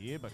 Yeah, buddy.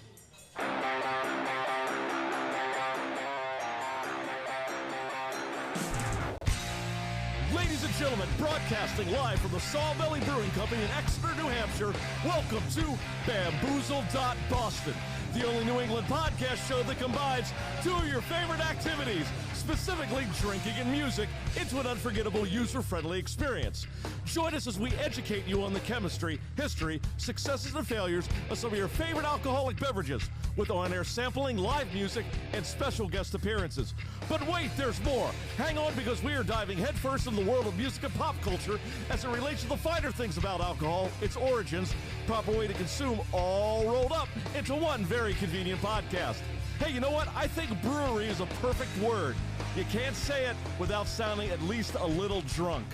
Ladies and gentlemen, broadcasting live from the Sawbelly Brewing Company in Exeter, New Hampshire, welcome to Bamboozled.boston, the only New England podcast show that combines two of your favorite activities, specifically drinking and music, into an unforgettable, user-friendly experience. Join us as we educate you on the chemistry, history, successes, and failures of some of your favorite alcoholic beverages, with on-air sampling, live music, and special guest appearances. But wait, there's more. Hang on, because we are diving headfirst into the world of music and pop culture as it relates to the finer things about alcohol, its origins, proper way to consume, all rolled up into one very convenient podcast. Hey, you know what? I think brewery is a perfect word. You can't say it without sounding at least a little drunk.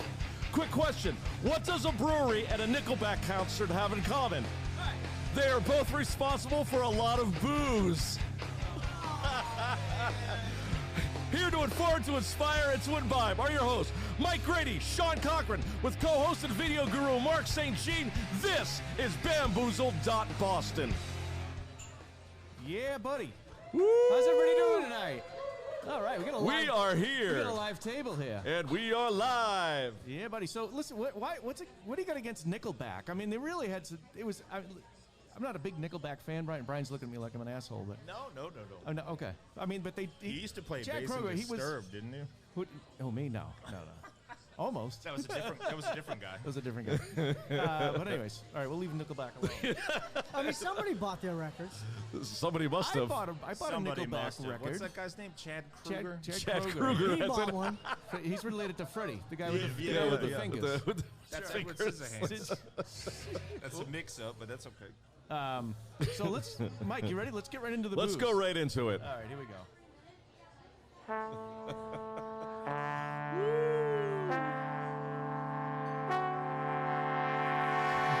Quick question. What does a brewery and a Nickelback concert have in common? They are both responsible for a lot of booze. Here to inform, to inspire, and to imbibe are your hosts, Mike Grady, Sean Cochran, with co-host and video guru Mark St. Jean. This is Bamboozled.boston. Yeah, buddy. Woo! How's everybody doing tonight? All right, we are here. We got a live table here. And we are live. Yeah, buddy. So listen, what do you got against Nickelback? I mean, they really had some, it was. I'm not a big Nickelback fan. Brian's looking at me like I'm an asshole, but No. Oh, no, okay. I mean, but He used to play Jack bass Kroger, in he was- Disturbed, didn't you? me? No. Almost. That was a different guy. That was a different guy. But anyways, all right, we'll leave Nickelback alone. I mean, somebody bought their records. Somebody must I have. bought a Somebody Nickelback must have. record. What's that guy's name? Chad Kroger? Chad Kroger. He bought one. He's related to Freddie, the guy with the fingers. With the That's Edward Scissorhands. That's a mix-up, but that's okay. So let's, Mike, you ready? Let's get right into the Let's booze. go right into it. All right, here we go.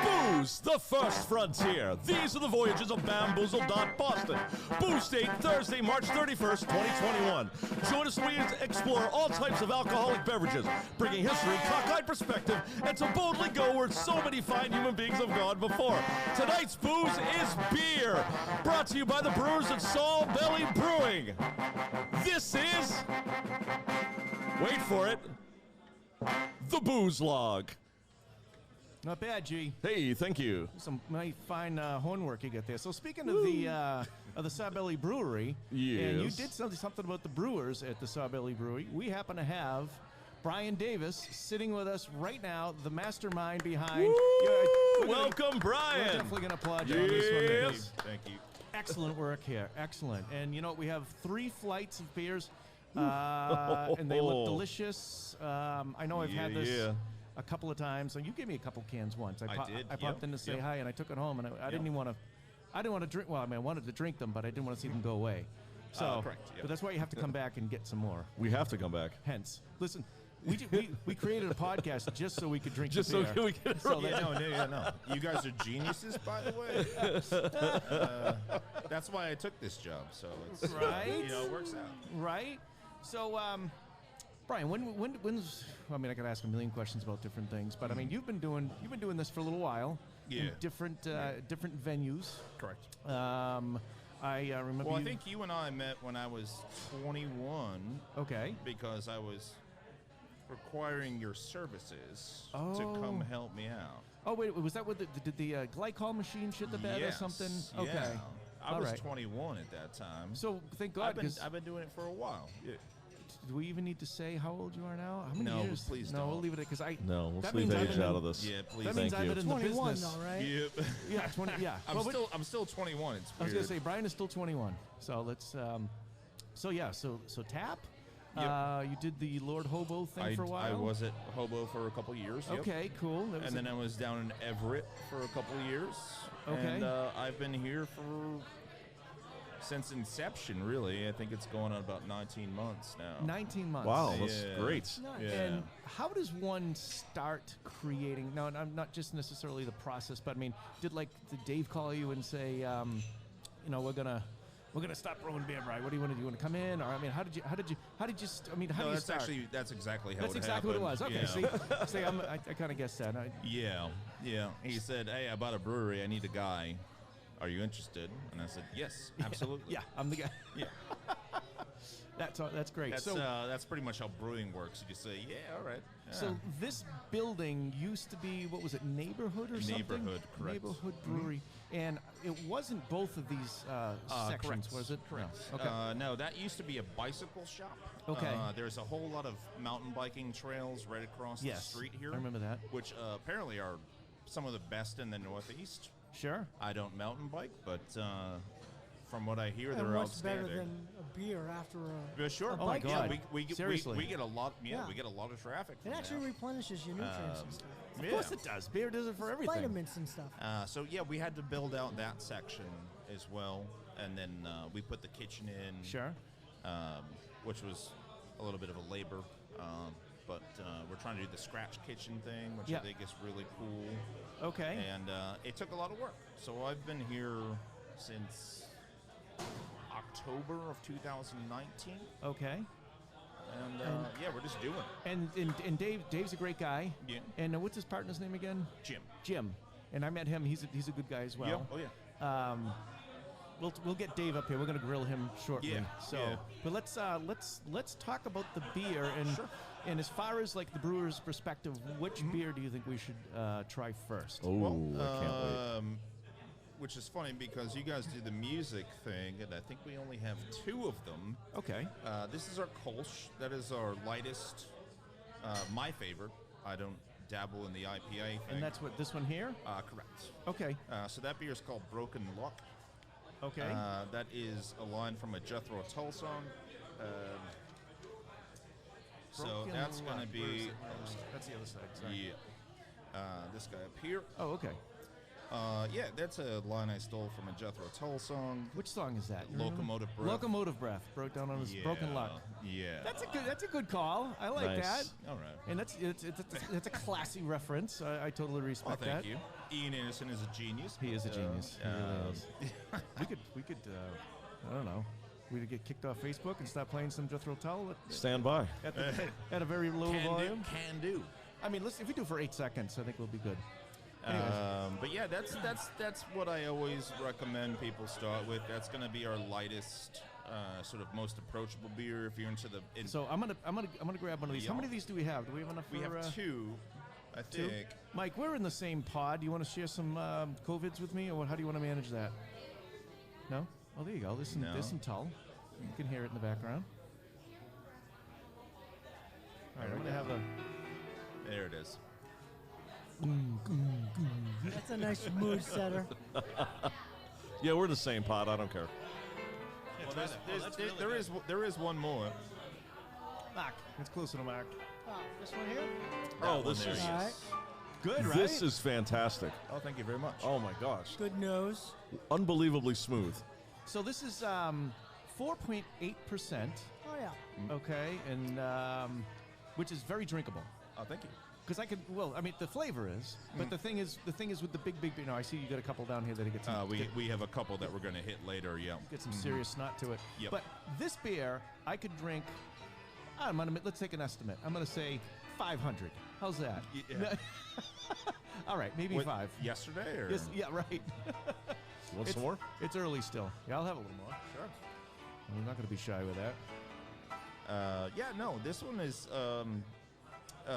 Booze, the first frontier. These are the voyages of Bamboozled.boston. Booze date Thursday, March 31st, 2021. Join us as we explore all types of alcoholic beverages, bringing history, cockeyed perspective, and to boldly go where so many fine human beings have gone before. Tonight's booze is beer, brought to you by the brewers at Sawbelly Brewing. This is, wait for it, the Booze Log. Not bad, G. Hey, thank you. Some nice, fine horn work you got there. So speaking of the Sawbelly Brewery, Yes. and you did something about the brewers at the Sawbelly Brewery. We happen to have Brian Davis sitting with us right now, the mastermind behind. Welcome, Brian. We're definitely going to applaud you on this one. Yes. Thank you. Excellent work here. Excellent. And you know, we have 3 flights of beers, and they look delicious. I know I've had this a couple of times. So you gave me a couple cans once. I did. I popped in to say hi, and I took it home, and I didn't even want to. I didn't want to drink. Well, I mean, I wanted to drink them, but I didn't want to see them go away. So, correct. Yep. But that's why you have to come back and get some more. We have to come back. Hence, listen. We created a podcast just so we could drink Just the beer. so we could. So that- No. You guys are geniuses, by the way. That's why I took this job. So it's Right? it works out. Right? So, Brian, when's? I mean, I could ask a million questions about different things, but I mean, you've been doing this for a little while. Yeah. In different venues. Correct. I remember. Well, I think you and I met when I was 21. Okay. Because I was requiring your services to Oh. come help me out. Oh wait, was that what did the glycol machine shit the bed Yes, or something? yeah. Okay. I All was right. 21 at that time. So thank God. I've been doing it for a while. Yeah. Do we even need to say how old you are now? How many No, years? please No, don't. we'll leave it because I. No, let's that leave means I've age been out in- of this. Yeah, please. That means Thank I've you. been in the 21 business. though, right? Yep. Yeah, 20. Yeah. I'm still 21. It's weird. I was gonna say Brian is still 21. So let's. So tap. Yep. You did the Lord Hobo thing for a while. I was at Hobo for a couple years. Yep. Okay, cool. That was And then I was down in Everett for a couple of years. Okay. And I've been here since inception, really. I think it's going on about 19 months now. 19 months. Wow, that's Yeah. great. Nice. Yeah. And how does one start creating? No, I'm not just necessarily the process, but I mean, did Dave call you and say, we're gonna stop brewing beer, Brian? What do you want to do? You want to come in, or I mean, how did you? I mean, how do you start? That's exactly how That's it exactly what it was. happened. Okay, Yeah. see, I kind of guessed that. Yeah. He said, "Hey, I bought a brewery. I need a guy. are you interested? And I said, yes, absolutely. Yeah, I'm the guy. Yeah. That's great. That's pretty much how brewing works. You just say, yeah, all right. Yeah. So this building used to be, what was it, Neighborhood or something? Neighborhood, correct. Neighborhood Brewery. And it wasn't both of these sections, correct. was it? Correct. No. Okay. No, that used to be a bicycle shop. Okay. There's a whole lot of mountain biking trails right across the street here. I remember that. Which apparently are some of the best in the Northeast. Sure. I don't mountain bike, but from what I hear, And they're what's outstanding. better than a beer after a Yeah, sure. a Oh my bike God. trip? Seriously. We get a lot. Yeah, Yeah. we get a lot of traffic. It from actually that. replenishes your nutrients and stuff. Of course it does. Beer does it for everything. Vitamins and stuff. So yeah, we had to build out that section as well, and then we put the kitchen in. Sure. Which was a little bit of a labor, but we're trying to do the scratch kitchen thing, which Yeah. I think is really cool. Okay. And it took a lot of work. So I've been here since October of 2019, Okay. and yeah, we're just doing it. And Dave's a great guy. Yeah. And what's his partner's name again? Jim. Jim. And I met him. He's a good guy as well. Yeah. Oh yeah. We'll get Dave up here. We're going to grill him shortly. Yeah, So, yeah. but let's talk about the beer and Sure. and as far as like the brewer's perspective, which beer do you think we should try first? Oh, I can't wait. Which is funny because you guys do the music thing, and I think we only have 2 of them. Okay. This is our Kolsch. That is our lightest, my favorite. I don't dabble in the IPA thing. And that's what this one here. Correct. Okay. So that beer is called Broken Luck. Okay. That is a line from a Jethro Tull song. So Broken that's going to Luck. be, Where is it? That's the other side. Sorry. yeah, this guy up here. Oh, okay. Yeah, that's a line I stole from a Jethro Tull song. Which song is that? You remember? Locomotive Breath. Locomotive Breath. Broke down on his Broken Luck. Yeah. That's a good call. I like Nice. that. All right. And that's a classy reference. I totally Well, respect thank that. you. Ian Anderson is a genius. He is a genius. He really is. um, we could. I don't know. We could get kicked off Facebook and stop playing some Jethro Tull Stand by. at a very low volume. Can do. I mean, listen, if we do for 8 seconds, I think we'll be good. Anyways. But yeah, that's what I always recommend people start with. That's going to be our lightest, sort of most approachable beer if you're into the. So I'm gonna grab one of these. How Yeah. many of these do we have? Do we have enough? We for, have 2, I two? think. Mike, we're in the same pod. Do you want to share some COVIDs with me, or how do you want to manage that? No? Oh, there you go. There's some Tull. You can hear it in the background. All right, I'm gonna have a. There it is. That's a nice mood setter. Yeah, we're the same pod. I don't care. Well, there is one more. Mark. It's closer to Mark. Oh, this one here? Oh, That this one there, is yes. All right. Good, right? this is fantastic. Oh, thank you very much. Oh my gosh, Good nose. unbelievably smooth. So this is 4.8%. Oh, yeah. Okay, and which is very drinkable. Oh, thank you. Because I could, well, I mean, the flavor is, but the thing is with the big, you know, I see you got a couple down here that get some, We have a couple that we're going to hit later. Yeah. get some serious snot to it. Yep. But this beer, I could drink. Let's take an estimate. I'm gonna say 500. How's that? Yeah. All right, maybe What, 5. Yesterday or? Yes, yeah, right. You want It's- some more? It's early still. Yeah, I'll have a little more. Sure. I'm not gonna be shy with that. Yeah, no, this one is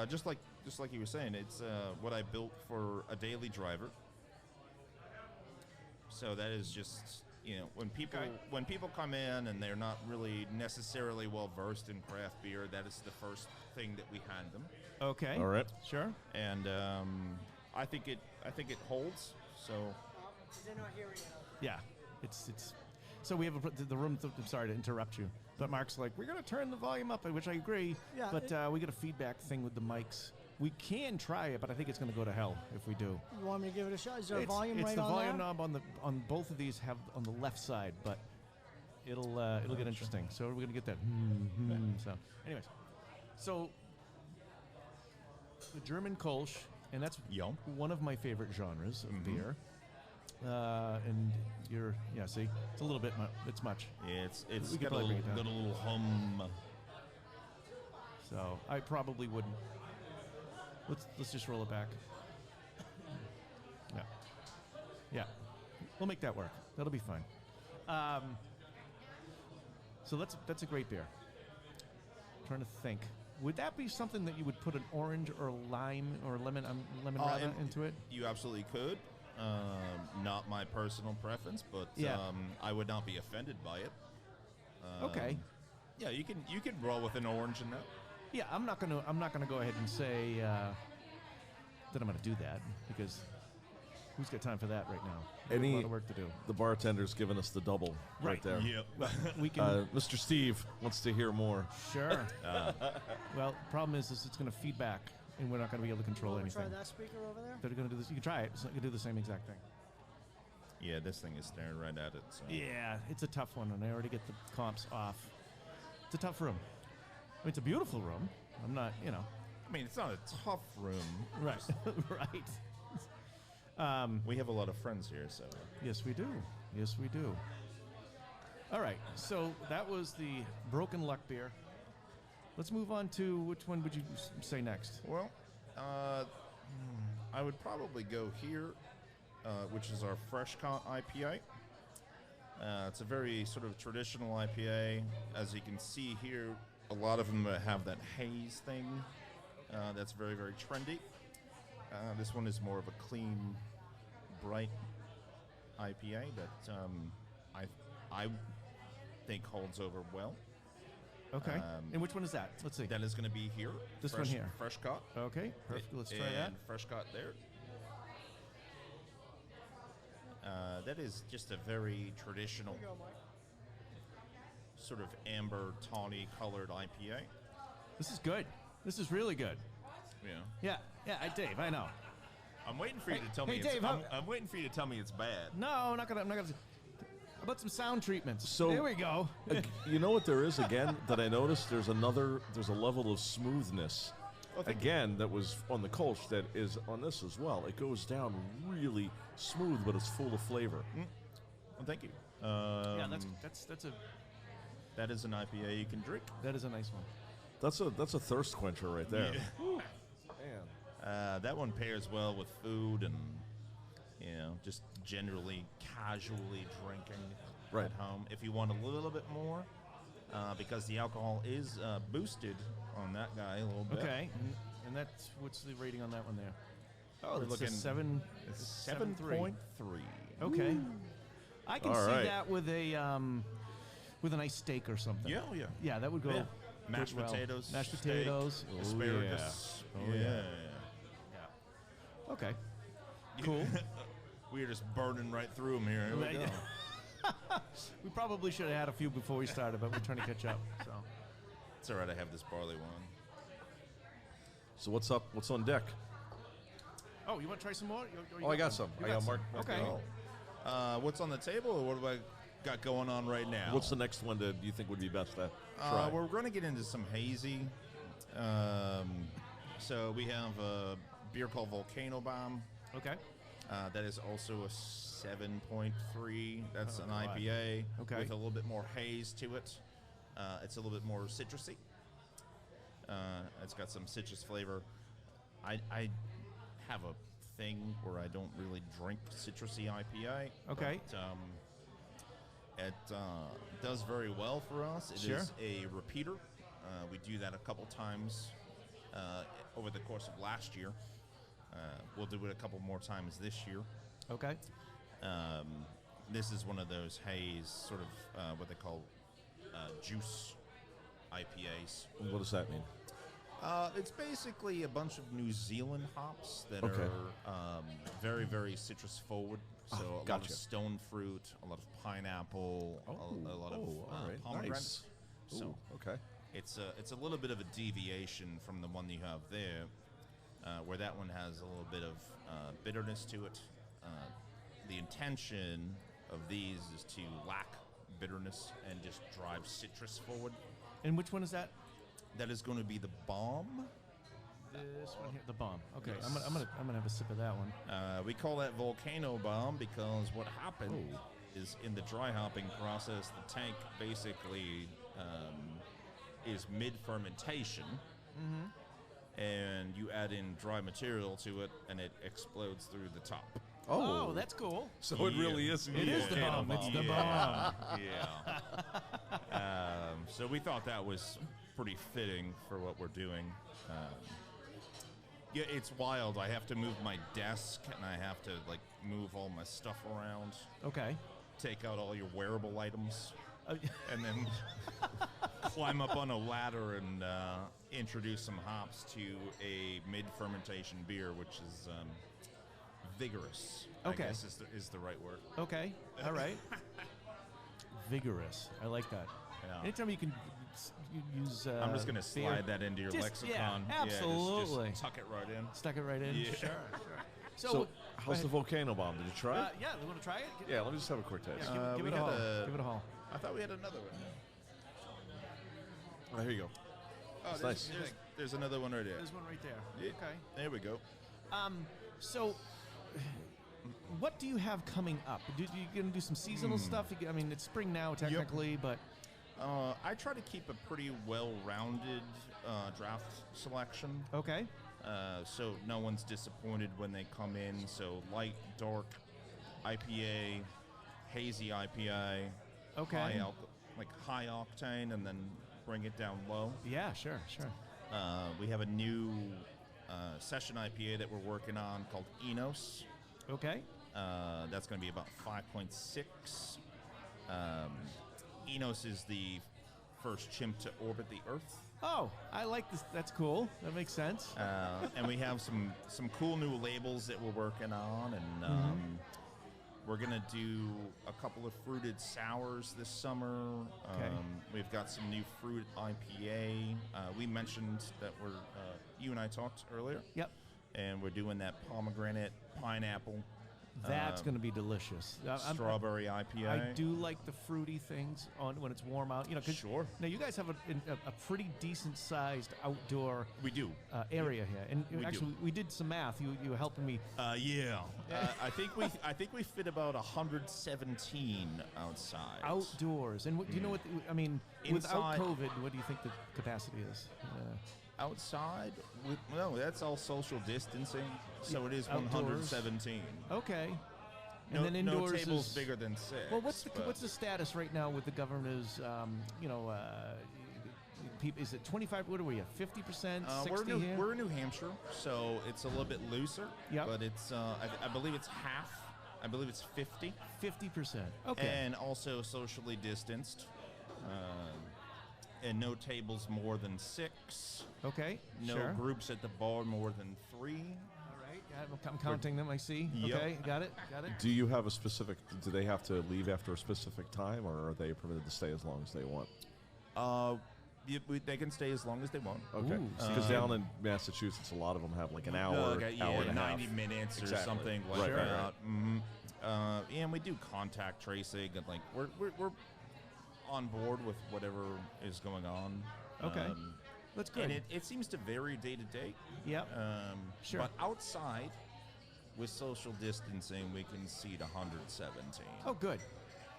just like you were saying. It's what I built for a daily driver. So that is just when people come in and they're not really necessarily well versed in craft beer, that is the first thing that we hand them, Okay. All right. Sure. and I think it holds. So They're not hearing it. Yeah. It's. So we have the room. I'm sorry to interrupt you, but Mark's like, we're gonna turn the volume up, which I agree. Yeah, But we get a feedback thing with the mics. We can try it, but I think it's gonna go to hell if we do. You want me to give it a shot? Is there a It's volume right the on volume there? knob on both of these have on the left side, but it'll get interesting. So we're gonna get that. So, anyways, so the German Kolsch, and that's Yum. one of my favorite genres of beer. And see, it's a little bit it's much. it's We could got a probably bring it down. little hum. So I probably wouldn't. Let's just roll it back. Yeah. Yeah. We'll make that work. That'll be fine. So that's a great beer. I'm trying to think. Would that be something that you would put an orange or lime or lemon rather into it? You absolutely could. Not my personal preference, but Yeah. I would not be offended by it. Okay. Yeah, you can roll with an orange in that. Yeah, I'm not gonna go ahead and say that I'm gonna do that because who's got time for that right now? We have a lot of work to do. The bartender's giving us the double right there. Yep. We can. Mr. Steve wants to hear more. Sure. Well, the problem is it's going to feed back, and we're not going to be able to control Wanna anything. try that speaker over there? They're going to do this. You can try it. It's going to do the same exact thing. Yeah, this thing is staring right at it. So. Yeah, it's a tough one, and I already get the comps off. It's a tough room. I mean, it's a beautiful room. I'm not, I mean, it's not a tough room. Right. Right. We have a lot of friends here, so. Yes, we do. Yes, we do. All right. So that was the Broken Luck beer. Let's move on to which one would you say next? Well, I would probably go here, which is our Fresh Cut IPA. It's a very sort of traditional IPA. As you can see here, a lot of them have that haze thing. That's very, very trendy. This one is more of a clean, bright IPA that I think holds over well. Okay. And which one is that? Let's see. That is going to be here. This fresh, one here. Fresh Cut. Okay. Perfect. Let's try that. And Fresh Cut there. That is just a very traditional sort of amber, tawny colored IPA. This is good. This is really good. Yeah. Yeah. Dave, I know. I'm waiting for you to tell me. Dave, I'm waiting for you to tell me it's bad. No, I'm not gonna. How about some sound treatments? So there we go. You know what there is again that I noticed? There's a level of smoothness again that was on the Kolsch that is on this as well. It goes down really smooth, but it's full of flavor. Well, thank you. Yeah, That is an IPA you can drink. that is a nice one. That's a thirst quencher right there. Yeah. Man. That one pairs well with food and just generally casually drinking at home. If you want a little bit more, because the alcohol is boosted on that guy a little bit. Okay, and that's what's the rating on that one there? Oh, We're it's looking a 7.3. 7.3. Okay, I can All see right. that with a nice steak or something. Yeah, yeah. Yeah, that would go. Yeah. good Mashed well. potatoes, Mashed steak, potatoes, asparagus. Oh, yeah. Yeah. Okay, cool. We are just burning right through them here. Here we go. We probably should have had a few before we started, but we're trying to catch up. So It's all right. I have this barley one. So what's up? What's on deck? Oh, you want to try some more? I got some. You I got Mark. Okay. What's on the table, or what have I got going on right now? What's the next one that you think would be best to try? We're going to get into some hazy. So we have a beer called Volcano Bomb. Okay. That is also a 7.3. That's an IPA with a little bit more haze to it. It's a little bit more citrusy. It's got some citrus flavor. I have a thing where I don't really drink citrusy IPA. Okay. But, it does very well for us. It is a repeater. We do that a couple times over the course of last year. We'll do it a couple more times this year. Okay. This is one of those haze, sort of what they call juice IPAs. What does that mean? It's basically a bunch of New Zealand hops that Okay. are very, very citrus forward. So a lot gotcha. of stone fruit, a lot of pineapple, a lot of all right. pomegranate. Nice. So Ooh, okay. it's a little bit of a deviation from the one you have there, where that one has a little bit of bitterness to it. The intention of these is to lack bitterness and just drive citrus forward. And which one is that? That is going to be the bomb. This one here, the bomb. Okay, Yes. I'm gonna have a sip of that one. We call that Volcano Bomb because what happened is in the dry hopping process, the tank basically is mid-fermentation, and you add in dry material to it, and it explodes through the top. Oh, that's cool. So it really is. It is the bomb. It's the bomb. Yeah. So we thought that was pretty fitting for what we're doing. Yeah, it's wild. I have to move my desk, and I have to like move all my stuff around. Okay. Take out all your wearable items, and then climb up on a ladder and introduce some hops to a mid-fermentation beer, which is vigorous. Okay. I guess is the right word. Okay. All right. Vigorous. I like that. Yeah. Anytime you can use. I'm just gonna slide that into your lexicon. Yeah, absolutely. Just tuck it right in. Stuck it right in. Yeah. Sure. So how's the Volcano Bomb? Did you try it? Yeah, you want to try it? Yeah, let me just have a quick taste. Yeah, give we it a had haul. Give it a haul. I thought we had another one. Oh, here you go. Oh, That's nice. There's another one right there. There's one right there. Yeah. Okay. There we go. So, what do you have coming up? You gonna do some seasonal stuff? I mean, it's spring now technically, but I try to keep a pretty well-rounded draft selection. okay. So no one's disappointed when they come in. So light, dark, IPA, hazy IPA, Okay. high octane, and then bring it down low. Yeah, sure. We have a new session IPA that we're working on called Enos. Okay. That's going to be about 5.6. Enos is the first chimp to orbit the Earth. Oh, I like this. That's cool. That makes sense. And we have some cool new labels that we're working on, and we're gonna do a couple of fruited sours this summer. Okay. We've got some new fruit IPA. We mentioned that you and I talked earlier. Yep. And we're doing that pomegranate pineapple. That's going to be delicious. Strawberry IPA. I do like the fruity things when it's warm out. 'Cause Sure. Now you guys have a pretty decent sized outdoor We do. area here, and We actually do. we did some math. You were helping me. Yeah. I think we fit about 117 outside. Outdoors, and do you know what I mean? Without Inside- COVID, what do you think the capacity is? Outside? No, that's all social distancing. So it is Outdoors. 117. Okay. And No, then indoors no tables is bigger than 6. Well, what's the status right now with the governor's? Is it 25? What are we at? 50%? 60 here? We're in New Hampshire, so it's a little bit looser. Yep. But it's I believe it's half. I believe it's 50. 50%. Okay. And also socially distanced. And no tables more than 6. Okay. No sure. groups at the bar more than 3. All right. I'm counting them. I see. Yep. Okay. Got it. Do you have a specific? Do they have to leave after a specific time, or are they permitted to stay as long as they want? They can stay as long as they want. Okay. Ooh, Because down in Massachusetts, a lot of them have like an hour, hour and a 90 half. minutes or Exactly. something like Right, that. right. And we do contact tracing, and like we're on board with whatever is going on. Okay. That's good. And it seems to vary day to day. Yep. Sure. But outside, with social distancing, we can seat 117. Oh, good.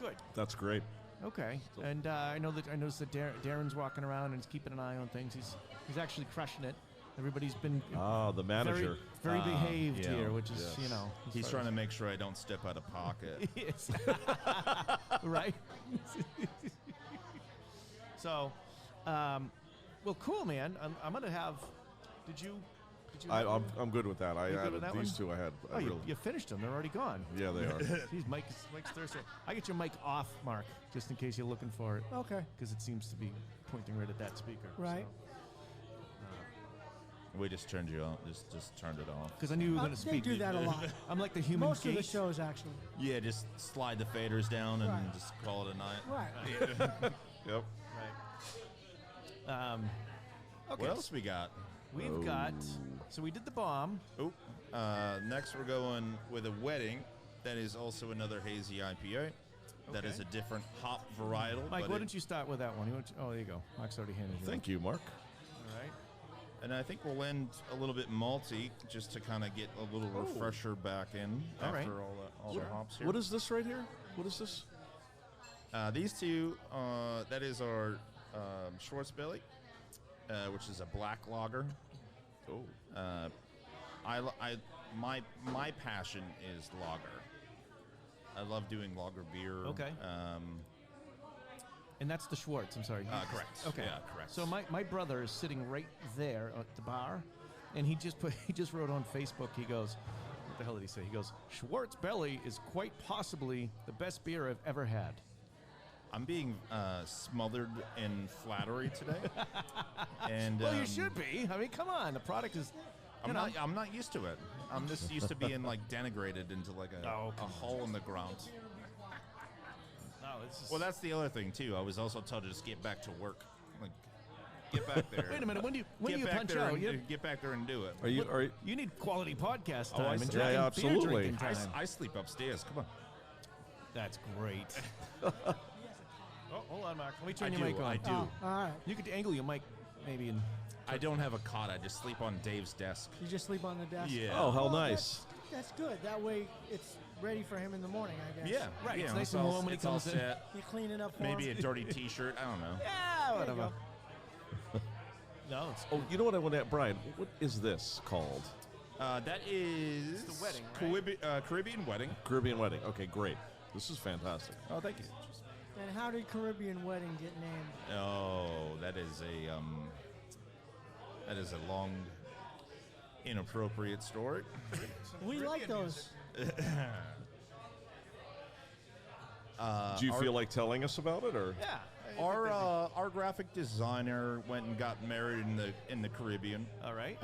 Good. That's great. Okay. And I noticed that Darren's walking around and he's keeping an eye on things. He's actually crushing it. Everybody's been The manager. very behaved yeah. here, which is Yes. He's trying to make sure I don't step out of pocket. Yes. Right. So, well, cool, man. I'm gonna have. Did you? I'm good with that. I You good added with that these one? two. I had. Oh, you finished them. They're already gone. Yeah, they are. Jeez, Mike's thirsty. I get your mic off, Mark, just in case you're looking for it, Okay. because it seems to be pointing right at that speaker. Right. We just turned you off. Just turned it off. Because I knew you were going to They speak. do that a lot. I'm like the human Most of the gate. shows, actually. Yeah, just slide the faders down and Right. just call it a night. Right. Yep. Right. Okay. What else we got? We've got. So we did the bomb. Oh, next we're going with a wedding. That is also another hazy IPA. That is Okay. a different hop varietal. Mike, but why don't you start with that one? Oh, there you go. Mark's already handed you. Thank you, Mark. All right. And I think we'll end a little bit malty, just to kind of get a little refresher back in All after right. all the hops here. What is this right here? What is this? These two? That is our Schwarzbelly, which is a black lager. Oh. I my passion is lager. I love doing lager beer. Okay. And that's the Schwartz. I'm sorry. Correct. Okay. Yeah, correct. So my brother is sitting right there at the bar, and he just wrote on Facebook. He goes, "What the hell did he say?" He goes, "Schwartz Belly is quite possibly the best beer I've ever had." I'm being smothered in flattery today. And Well, you should be. I mean, come on. The product is. I'm not used to it. I'm just used to being like denigrated into like a hole in the ground. No, this is. Well, that's the other thing too. I was also told to just get back to work. Like, get back there. Wait a minute. When do you Get back punch there out? and get back there and do it. Are you? You need quality podcast Oh, I time see. and Yeah, drinking, absolutely. beer drinking time. I sleep upstairs. Come on. That's great. Oh, hold on, Mark. Let me turn your mic on. I do. Oh, all right. You could angle your mic maybe and. I don't have a cot. I just sleep on Dave's desk. You just sleep on the desk? Yeah. Oh, how Well, nice. That's good. That way it's ready for him in the morning, I guess. Yeah. Right, Yeah, it's nice and all- warm when he it's all comes in. set. You clean it up for Maybe a him. dirty T-shirt. I don't know. Yeah, There you whatever. go. No, it's Oh, you know what I want to ask, Brian? What is this called? That is the wedding, right? Caribbean wedding. Caribbean wedding. Okay, great. This is fantastic. Oh, thank you. And how did Caribbean Wedding get named? Oh, that is a long, inappropriate story. We like those. Do you feel like telling us about it, or? yeah. Our graphic designer went and got married in the Caribbean. All right.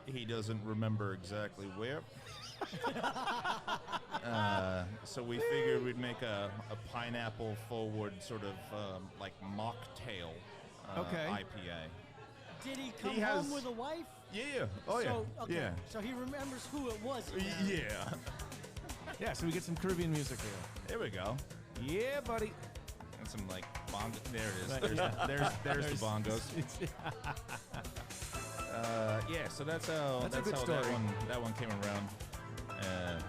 He doesn't remember exactly where. So we figured we'd make a pineapple forward sort of like mocktail Okay. IPA. Did he come He has- home with a wife? Yeah. Oh So, okay. Yeah. So he remembers who it was. Yeah. Yeah, so we get some Caribbean music here. There we go. Yeah, buddy. And some like bongo. There it is. Right. There's the bongos. Yeah. So that's how That's a good how story. that one came around.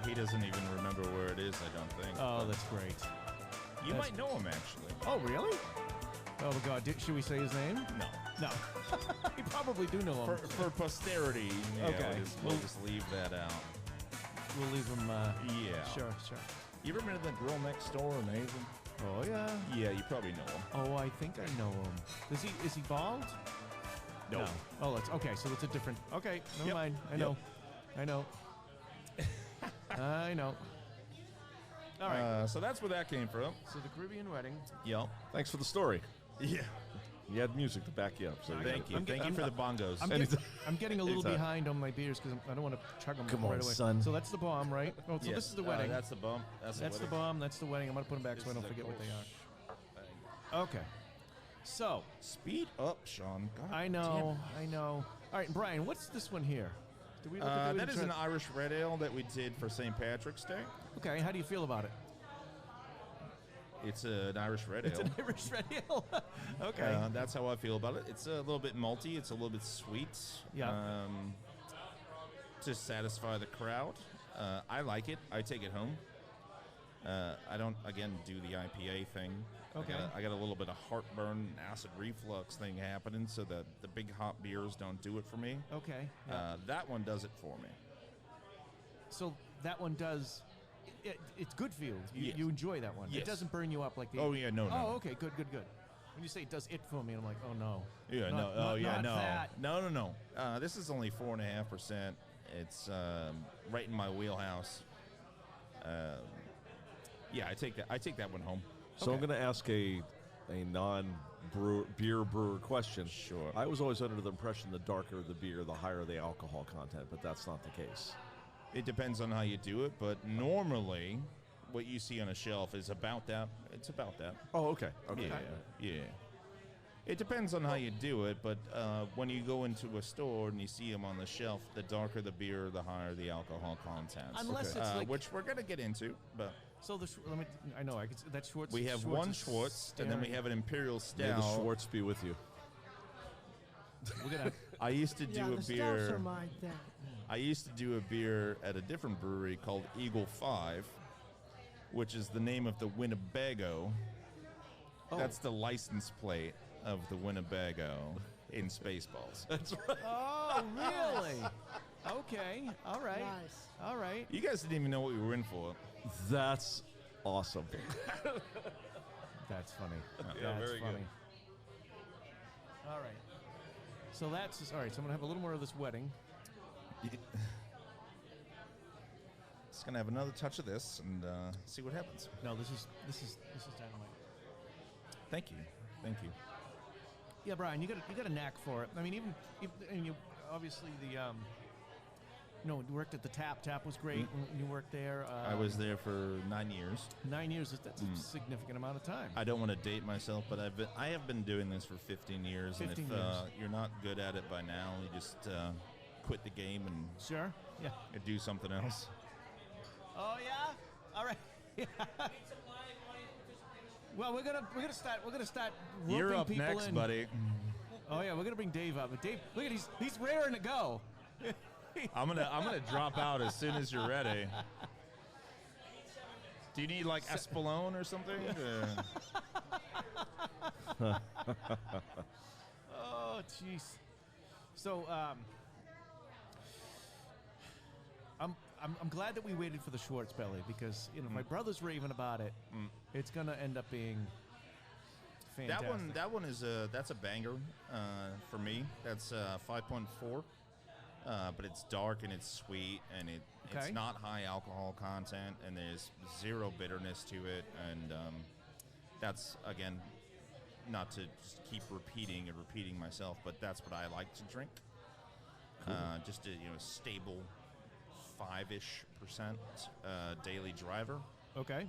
He doesn't even remember where it is. I don't think. Oh, that's great. You that's- might know him actually. Oh, really? Oh, my God. Should we say his name? No. No. You probably do know him. For posterity. Yeah, Okay. We'll just leave that out. We'll leave him. Yeah. Sure. You ever been to the girl next door in Haven? Oh, yeah. Yeah, you probably know him. Oh, I think I know him. Is he bald? No. Oh, that's okay. So it's a different. Okay, never Yep. mind. I Yep. know. I know. All right. So that's where that came from. So the Caribbean wedding. Yep. Thanks for the story. Yeah. You had music to back you up. So Thank you. I'm Thank getting- you for the bongos. I'm getting a little Anytime. behind on my beers because I don't want to chug them Come right on, away. son. So that's the bomb, right? Oh, so Yes, this is the wedding. That's the bump. That's the wedding. bomb. That's the wedding. I'm gonna put them back so I This don't is a forget what they Kolsch. are. Okay. So Speed up, Sean. God I know. All right, Brian. What's this one here? Do we look at That is an Irish red ale that we did for St. Patrick's Day. Okay. How do you feel about it? It's an Irish red It's ale. an Irish red ale. Okay. That's how I feel about it. It's a little bit malty. It's a little bit sweet. Yeah. To satisfy the crowd. I like it. I take it home. I don't, again, do the IPA thing. Okay. I got a little bit of heartburn, acid reflux thing happening, so that the big hot beers don't do it for me. Okay. That one does it for me. So that one does. It's good for you. Yes. You enjoy that one. It Yes. doesn't burn you up like the. Oh, yeah, no. Oh, okay. Good. When you say it does it for me, I'm like, oh no. Yeah, Not- no. Oh, not- yeah, not no. that. No. This is only 4.5%. It's right in my wheelhouse. Yeah, I take that one home. So I'm Okay. going to ask a non-beer brewer question. Sure. I was always under the impression the darker the beer, the higher the alcohol content, but that's not the case. It depends on how you do it, but normally, what you see on a shelf is about that. It's about that. Oh, okay. Okay. Yeah. It depends on how you do it, but when you go into a store and you see them on the shelf, the darker the beer, the higher the alcohol content. Unless it's like- which we're gonna get into, but So I know. I could. That's Schwartz. we have Schwartz one is Schwartz, and then we staring. have an Imperial May Stout. the Schwartz be with you. We're gonna. I used to Yeah, do a the stouts are beer. my thing. I used to do a beer at a different brewery called Eagle 5, which is the name of the Winnebago. That's the license plate of the Winnebago in Spaceballs. That's right. Oh, really? Okay. All right. Nice. All right. You guys didn't even know what we were in for. That's awesome. That's funny. Yeah, That's very funny. good. All right. So that's all right. So I'm gonna have a little more of this wedding. Just gonna have another touch of this and see what happens. No, this is dynamite. Thank you. Yeah, Brian, you got a knack for it. I mean, even and you obviously you know, you worked at the Tap. Tap was great. And you worked there. I was there for 9 years. 9 years. That's a significant amount of time. I don't want to date myself, but I have been doing this for 15 years. 15 and if years. You're not good at it by now, you just quit the game and Sure. Yeah. do something else. Oh yeah. All right. Yeah. Well, we're gonna start roping You're up people next, in. buddy. Oh yeah, we're gonna bring Dave up. But Dave, look at he's raring to go. I'm gonna drop out as soon as you're ready. Do you need like Espolone or something? Oh jeez. So I'm glad that we waited for the Schwarzbelly because my brother's raving about it. It's gonna end up being fantastic. That one is that's a banger for me. That's 5.4. But it's dark and it's sweet and it's not high alcohol content and there's zero bitterness to it and that's again not to just keep repeating myself, but that's what I like to drink. Cool. Just a stable 5-ish% daily driver. Okay.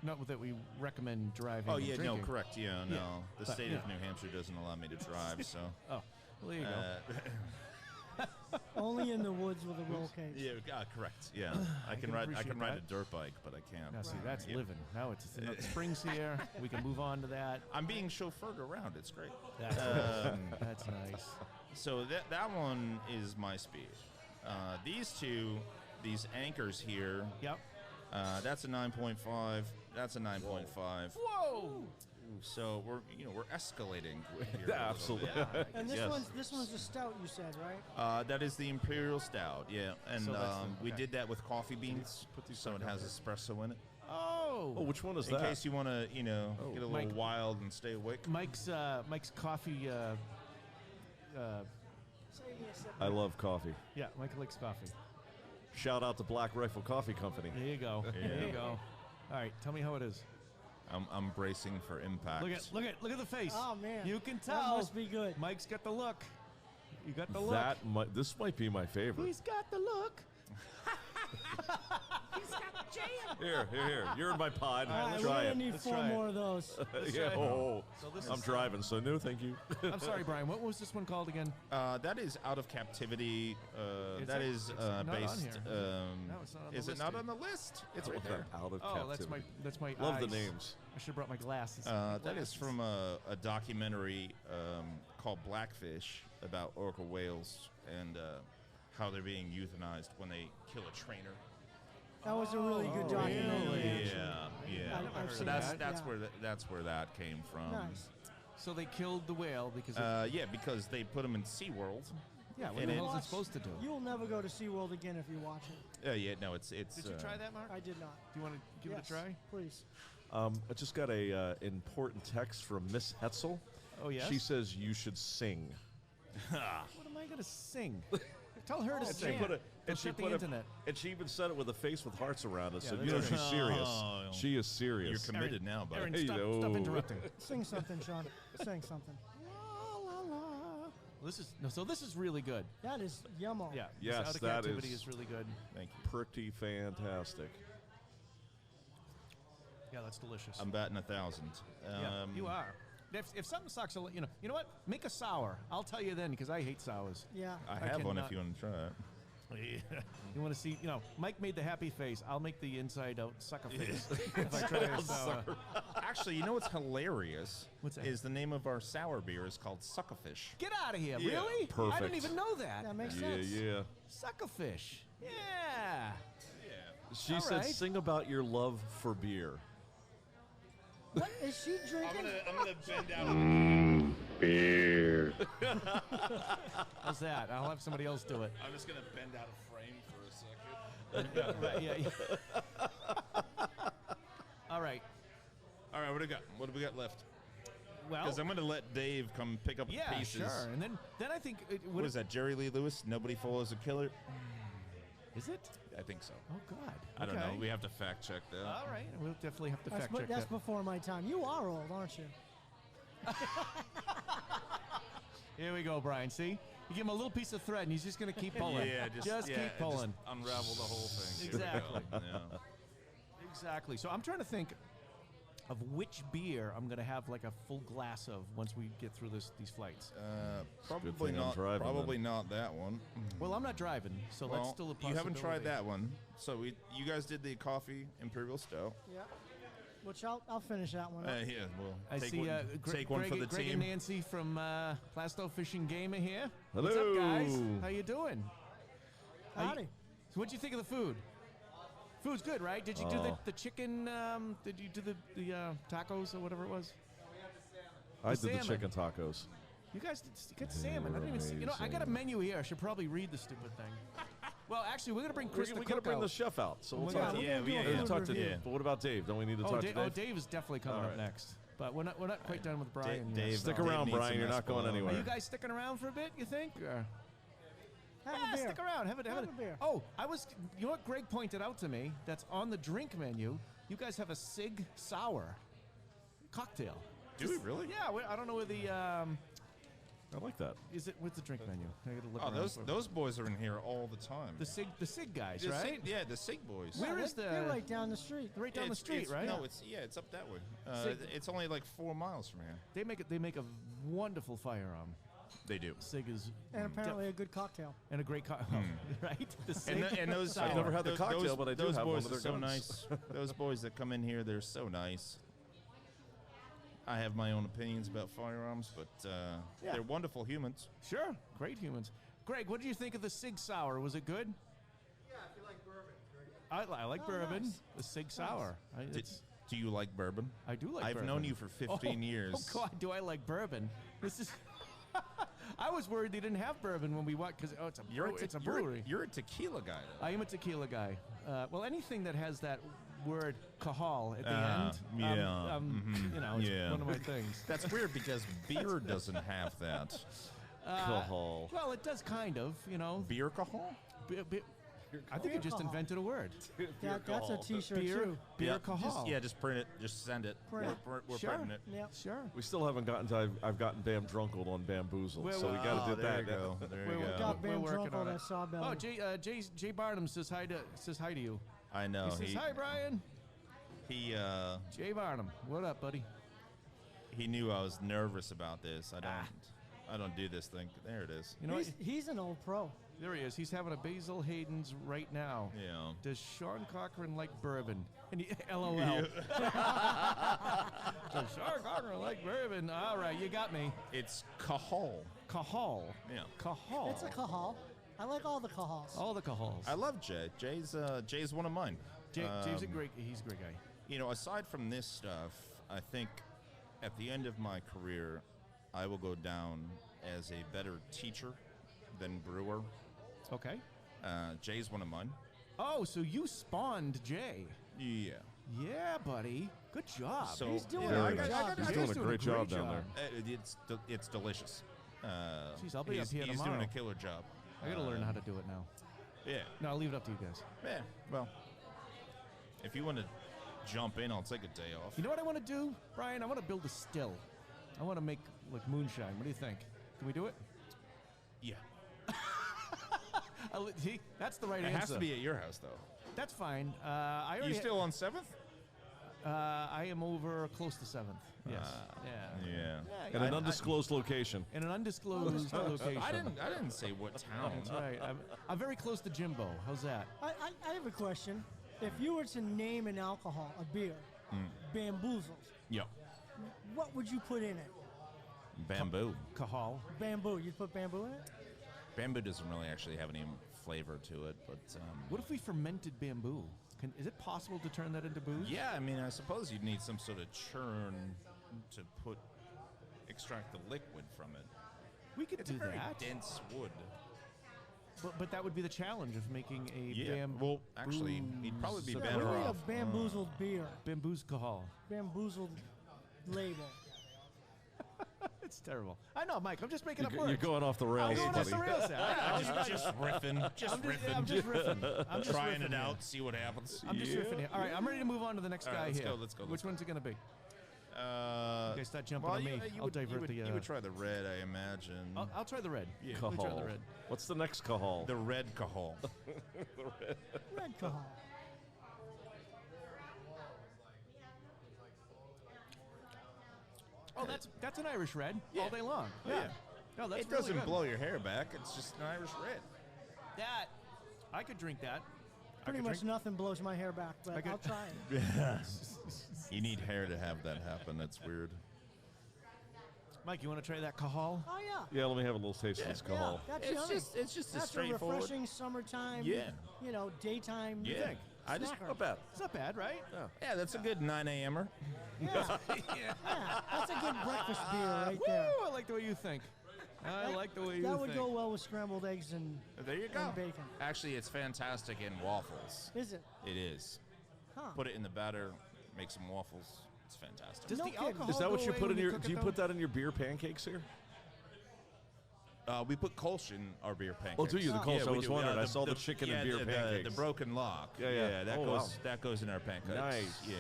Not that we recommend driving. Oh and yeah, drinking. no, correct. Yeah, no. The But, state yeah. of New Hampshire doesn't allow me to drive, so. Oh, well, there you go. Only in the woods with a roll cage. Yeah, correct. Yeah, I can ride appreciate a that. dirt bike, but I can't. Now see, that's Yeah. living. Now it's spring's here. We can move on to that. I'm being chauffeured around. It's great. That's nice. So that one is my speed. These anchors here. Yep. That's a 9.5. That's a 9.5. Whoa! So we're escalating here a little Absolutely. bit. And Yes. this one's a stout, you said, right? That is the Imperial Stout. Yeah, and So that's we did that with coffee beans. So it has espresso in it. Oh. Oh, which one is In that? case you want to, get a little Mike. wild and stay awake. Mike's coffee. Save me a sip. I love coffee. Yeah, Mike likes coffee. Shout out to Black Rifle Coffee Company. There you go. There you go. All right, tell me how it is. I'm bracing for impact. Look at the face. Oh, man. You can That tell. must be good. Mike's got the look. You got the look. This might be my favorite. He's got the look. Here. You're in my pod. All right, Try we're it. gonna need Let's 4 try it. more of those. Yeah. try it. Oh, So this I'm is, driving, so no, thank you. I'm sorry, Brian. What was this one called again? That is Out of Captivity. That is it's not on based. here. No, it's not on the Is it list not here. on the list? It's right Put there. them out of Oh, captivity. that's my Love eyes. the names. I should have brought my glasses. That is from a documentary called Blackfish about orca whales and how they're being euthanized when they kill a trainer. That was a really good documentary. actually. Yeah. I've So seen that's that, that's yeah. where that's where that came from. Nice. So they killed the whale because Yeah, because they put them in SeaWorld. yeah, what and the it- hell is it Watch- supposed to do? You'll never go to SeaWorld again if you watch it. Yeah, no, it's. Did you try that, Mark? I did not. Do you want to give Yes, it a try? Please. I just got a important text from Miss Hetzel. Oh yes. She says you should sing. "What am I gonna sing? Tell her to Oh, sing. man. Don't shut the internet. And she even said it with a face with hearts around it. Yeah, So that's you know right. she's serious. Oh. She is You're serious. committed now, buddy. Aaron, Hey, stop yo. interrupting. Sing something, Sean. Sing something. Well, this is really good. That is yummo. Yeah. Yes, Out of that Captivity is- is really good. Thank you. Pretty fantastic. Yeah, that's delicious. I'm batting 1,000. Yeah, you are. If something sucks, you know what? Make a sour. I'll tell you then because I hate sours. Yeah. I have one cannot- if you want to try it. You want to see? Mike made the happy face. I'll make the inside out sucker face if I try a sour. Actually, you know what's hilarious? What's that? Is the name of our sour beer is called Suckerfish. Get out of here! Yeah. Really? I Perfect. didn't even know that. That makes Yeah, sense. yeah. Suckerfish. Yeah. She All said, right. sing about your love for beer. What is she drinking? I'm gonna bend out. beer. How's that? I'll have somebody else do it. I'm just gonna bend out of frame for a second. Yeah. All right. All right, what do we got? What do we got left? Well, Because I'm gonna let Dave come pick up the yeah, pieces. sure. And then I think What is that? Jerry Lee Lewis? Nobody follows a killer. Is it? I think so. Oh God. I don't know. Okay. We have to fact check that. All right, we'll definitely have to fact check That's that. before my time. You are old, aren't you? Here we go, Brian. See, you give him a little piece of thread, and he's just gonna keep pulling. just keep pulling. Just unravel the whole thing. Exactly. Yeah. Exactly. So I'm trying to think of which beer I'm gonna have like a full glass of once we get through these flights. Probably thing I'm not. driving Probably not that one. Well, I'm not driving, so that's still a possibility. You haven't tried that one. So you guys did the coffee Imperial Stout. Yeah. Which I'll finish that one. Yeah, well, I take see one, take one Greg, for the Greg team. and Nancy from Plasto Fishing Gamer here. Hello. What's up, guys? How you doing? Howdy. So what'd you think of the food? Food's good, right? Did you do the chicken? Did you do the tacos or whatever it was? I did salmon. the chicken tacos. You guys got salmon. I didn't even see. You know, I got a menu here. I should probably read the stupid thing. Well, actually, we're gonna bring Chris We the got to cook bring out. the chef out, so we'll Oh, talk to yeah, him. we We'll gotta talk to review. him. But what about Dave? Don't we need to talk to Dave? Dave is definitely coming All up right. next. But we're not quite done with Brian. yet. Dave, Stick Dave around, needs Brian. some You're not going Espolòn. anywhere. Are you guys sticking around for a bit? You think? Or? Have Yeah, a beer. stick around. Have Have a beer. Oh, you know what Greg pointed out to me? That's on the drink menu. You guys have a Sig Sauer Cocktail. Do we really? Yeah, I don't know where the I like that. what's the drink menu? I gotta look Oh, around for- those boys are in here all the time. the Sig guys, The right? Sig, yeah, the Sig boys. Where Yeah, is they're the- right down the street. Right down the street, right? No, it's up that way. Sig- It's only like 4 miles from here. They make a wonderful firearm. They do. Sig is And apparently a good cocktail. and a great right? The Sig And those Sauer. I've never had the those- cocktail, but I do those have one boys of are their so guns. nice. Those boys that come in here, they're so nice. I have my own opinions about firearms, but they're wonderful humans. Sure, great humans. Greg, what did you think of the Sig Sauer? Was it good? Yeah, if you like bourbon. I like Oh, bourbon. nice. The Sig Sauer. Do you like bourbon? I do like I've bourbon. known you for 15 years. Oh God, do I like bourbon? This is. I was worried they didn't have bourbon when we walked because it's a brewery. You're a tequila guy, though. I am a tequila guy. Well, anything that has that word "cajal" at the end, yeah, you know, it's yeah. one of my things. That's weird because beer doesn't have that. Cajal. Well, it does kind of, you know. Beer cajal? I think you just Cajal. invented a word. That's a T-shirt Beer, too. beer cajal. Just print it. Just send it. Print it. We're Sure. printing it. Yep. Sure. We still haven't gotten to. I've gotten Bamboozled on Bamboozled, Well, so we got to do there that. you go. There you We're- go. Got We're Bam working drunk on on it. that Sawbelly. Oh, Jay Barnum says hi to you. I know. He says hi, Brian. He Jay Barnum, what up, buddy? he knew I was nervous about this. I don't do this thing. There it is. You know what? He's an old pro. There he is. He's having a Basil Hayden's right now. Yeah. Does Sean Cochran like bourbon? And he, LOL. Does Sean Cochran like bourbon? All right, you got me. It's cajal. Cajal. Yeah. Cajal. It's a cajal. I like all the cajals. All the cajals. I love Jay. Jay's one of mine. Jay's Um, he's a great guy. You know, aside from this stuff, I think at the end of my career, I will go down as a better teacher than brewer. Okay. Jay's one of mine. Oh, so you spawned Jay. Yeah. Yeah, buddy. Good job. So He's doing yeah, a I good got- job. I got- He's I doing got- a great job down there. It's delicious. Jeez, I'll be he's, up here he's tomorrow. doing a killer job. I gotta learn how to do it now. Yeah. No, I'll leave it up to you guys. Yeah. Well, if you want to jump in, I'll take a day off. You know what I want to do, Brian? I want to build a still. I want to make like moonshine. What do you think? Can we do it? Yeah. See, that's the right It answer. has to be at your house, though. That's fine. I already You still on 7th? I am over close to 7th. Yes. Yeah. In an undisclosed location. In an undisclosed location. I didn't say what town. That's right. I'm very close to Jimbo. How's that? I have a question. If you were to name an alcohol, a beer, Bamboozled, Yep. what would you put in it? Bamboo. Cajal. Bamboo. You'd put bamboo in it? Bamboo doesn't really actually have any flavor to it, but What if we fermented bamboo? Is it possible to turn that into booze? yeah, I mean, I suppose you'd need some sort of churn to put extract the liquid from it. We could It's a do very that. dense wood. But that would be the challenge of making a Well, actually, he'd probably be Yeah, better we need off. a bamboozled beer. Bamboozled. Bamboozled label. It's terrible. I know, Mike. I'm just making up words. You're going off the rails, I'm going off buddy. the rails there. just riffing. I'm just riffing. I'm just Trying riffing it here. out, see what happens. I'm just riffing here. All right, I'm ready to move on to the next All guy right, let's here. go, let's go, let's Which go. one's it going to be? You guys start jumping well, on me. you I'll would, divert the. you would try the red, I imagine. I'll try the red. Yeah, we'll try the Cahal. red. What's the next Cahal? The red cajal. Red Cahal. Oh, that's an Irish red all day long. Yeah. No, that's It really doesn't good. blow your hair back. It's just an Irish red. That I could drink that. Pretty much nothing blows my hair back, but could- I'll try it. You need hair to have that happen. That's weird. Mike, you want to try that Cahal? Oh, yeah. Yeah, let me have a little taste of this Cahal. Yeah, that's It's yummy. just a That's a straightforward. refreshing summertime, Yeah. daytime Yeah. I just snacker. Not bad. It's not bad, right? Yeah, that's a good 9 a.m.er. Yeah. Yeah, that's a good breakfast beer right there. Woo! I like the way you think. I like the way you That think. would go well with scrambled eggs and, There you go. and bacon. Actually, it's fantastic in waffles. Is it? It is. Huh. Put it in the batter, make some waffles. It's fantastic. Does No the kidding. alcohol Is that go what you away put when in your? cook Do it, you though? put that in your beer pancakes here? We put Kolsch in our beer pancakes. Oh, do you? The Kolsch, I we was do. wondering. I saw the chicken and beer pancakes. The broken lock. Yeah. that Oh, goes wow. that goes in our pancakes. Nice. Yeah.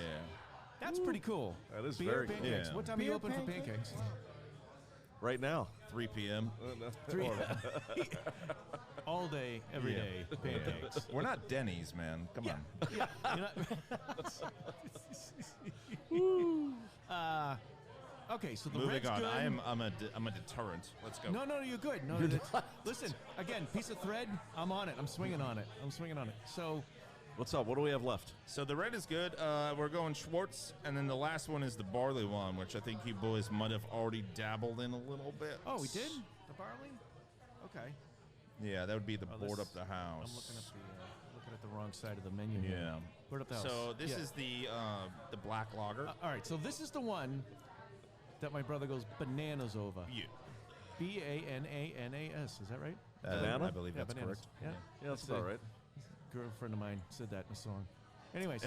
That's pretty cool. That is Beer very cool. pancakes. Yeah. What time are you Beer open for pancakes? pancakes? Right now. 3 p.m. All day, every day, pancakes. We're not Denny's, man. Come on. You're not- okay, so the Moving red's on. good. I'm a deterrent. Let's go. No, you're good. No, listen, again, piece of thread. I'm on it. I'm swinging on it. So, What's up? What do we have left? So the red is good. We're going Schwartz, and then the last one is the barley one, which I think you boys might have already dabbled in a little bit. oh, we did the barley. Okay. Yeah, that would be the Oh, board this- up the house. I'm looking at the wrong side of the menu. here. Yeah. Board up the house. So this Yeah. is the black lager. All right, so this is the one that my brother goes bananas over. Yeah. Bananas. Is that right? Banana? I believe Yeah, that's bananas. correct. Yeah. Yeah, that's That's about it. right. Girlfriend of mine said that in a song. Anyways,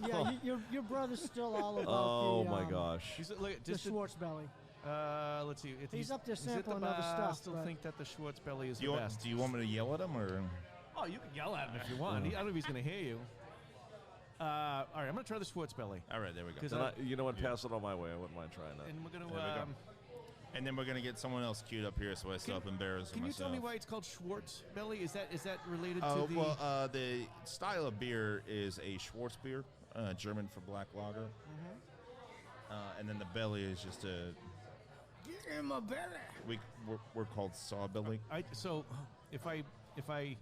Yeah, your brother's still all about Oh the, my gosh. look, the Schwarzbelly. let's see. If He's up there is it the sampling other best? stuff, I still but- think that the Schwarzbelly is Do the you, best. do you want me to yell at him or? Oh, you can yell at him if you want. I don't know if he's going to hear you. All right, I'm going to try the Schwarzbelly. All right, there we go. 'Cause Then you know what? Pass it on my way. I wouldn't mind trying that. And we're going There we go. to. And then we're gonna get someone else queued up here, so I stop embarrassing Can you myself. tell me why it's called Schwarzbelly? Is that related Oh, to the? well, the style of beer is a Schwarz beer, German for black lager. And then the belly is just a. Get in my belly. We're called Sawbelly. So if I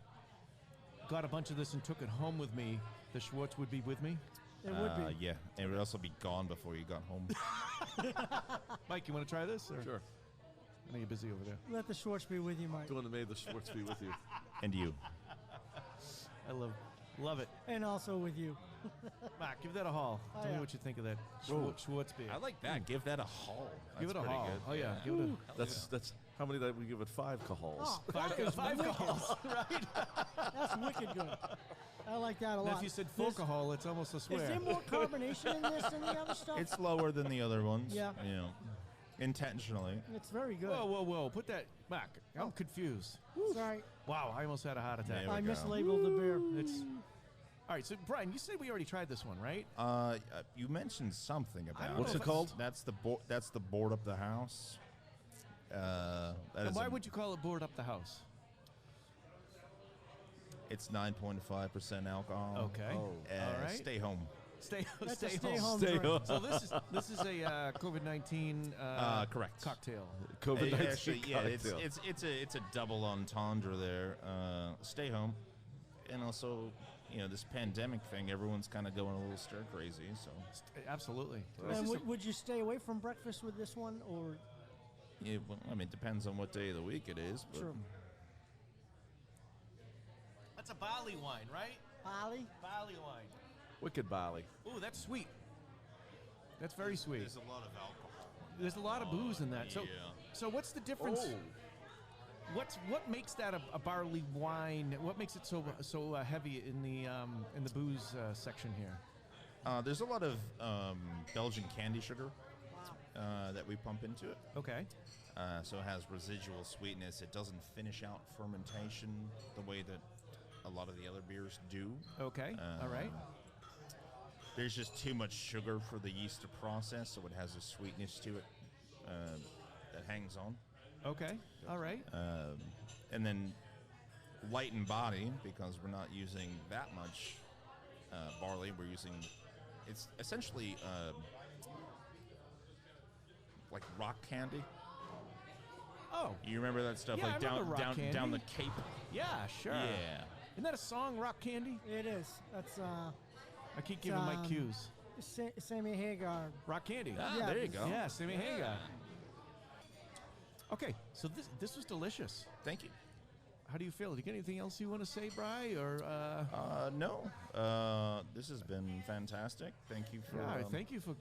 got a bunch of this and took it home with me, the Schwartz would be with me. It would be. Yeah, and it would also be gone before you got home. Mike, you want to try this? Or? Sure. I know you're busy over there. Let the Schwartz be with you, Mike. Doing the May the Schwartz be with you. And you. I love it. And also with you. Mark, give that a haul. Oh, Tell me yeah. what you think of that Schwartz beer. I like that. Give that a haul. Give it That's a pretty haul. good. Oh yeah, give it That's how many that we give it? 5 Cahals. Oh, Five that is five wicked. calls, right? That's wicked good. I like that a And lot. if you said There's- alcohol, it's almost a Is swear. there more carbonation in this than the other stuff? It's lower than the other ones. Yeah. You know, intentionally. It's very good. Whoa! Put that back. I'm confused. Sorry, Wow, I almost had a heart attack. There we I go. mislabeled the beer. It's all right. So Brian, you said we already tried this one, right? You mentioned something about. don't What's know it if called? That's the board up the house. That And is why would you call it board up the house? It's 9.5% alcohol. Okay. Oh. All right. Stay home. Stay That's a stay stay home. home Stay drink. home. So this is a COVID-19 Correct. cocktail. COVID-19 Actually, yeah, cocktail. it's a double entendre there. Stay home, and also, this pandemic thing. Everyone's kind of going a little stir crazy. So Absolutely. And would you stay away from breakfast with this one, or yeah, well, I mean, it depends on what day of the week it is. But true? That's a barley wine, right? Barley? Barley wine. Wicked barley. Ooh, that's sweet. That's very sweet. There's a lot of alcohol. There's a lot of booze in that. So, so what's the difference? What makes that a barley wine? What makes it so heavy in the booze section here? There's a lot of Belgian candy sugar that we pump into it. Okay. So it has residual sweetness. It doesn't finish out fermentation the way that a lot of the other beers do. Okay. All right. There's just too much sugar for the yeast to process, so it has a sweetness to it that hangs on. Okay. All right. And then light in body, because we're not using that much barley. We're using, it's essentially like rock candy. Oh. You remember that stuff? Yeah, like I remember rock candy. down the Cape? Yeah, sure. Yeah. Isn't that a song, Rock Candy? It is. That's I keep giving Mike cues. Sammy Hagar. Rock Candy. Ah, Yeah, there you go. Yeah, Sammy Hagar. Okay, so this was delicious. Thank you. How do you feel? Do you get anything else you want to say, Bri? Or No. This has been fantastic. Thank you for. thank you for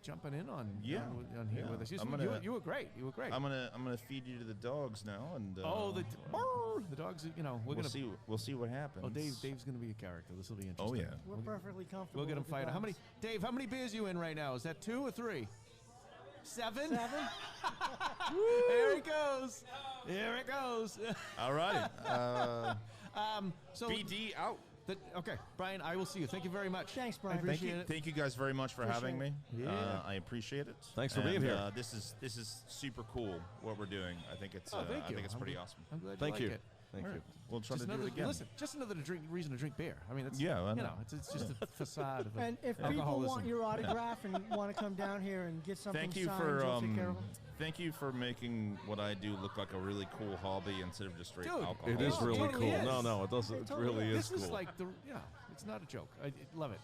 jumping in on Yeah, on here yeah. with us. I'm You gonna- were great. You were great. I'm gonna feed you to the dogs now, and the dogs. You know, we're we'll see what happens. Oh, Dave's gonna be a character. This will be interesting. Oh yeah. We're perfectly comfortable. We'll get him with the fired. How dogs. many? Dave, how many beers you in right now? Is that 2 or 3? 7? 7? There it goes. There it goes. All right. So BD out. okay, Brian, I will see you. Thank you very much. Thanks, Brian. I appreciate it. Thank you guys very much for having me. it. Yeah. I appreciate it. Thanks for being here. This is super cool what we're doing. I think it's Oh, thank I you. think it's pretty I'm awesome. I'm glad Thank you you. like it. Thank All you. right. We'll try Just to do it again. Listen, just another reason to drink beer. I mean, it's Yeah, I know. it's just a facade of And if people alcoholism. want your autograph and want to come down here and get something Thank you signed, for you'll take care of them. thank you for making what I do look like a really cool hobby instead of just straight Dude, alcohol. It is Oh, really totally cool. is. No, it doesn't. It totally really is This cool. is like it's not a joke. I love it.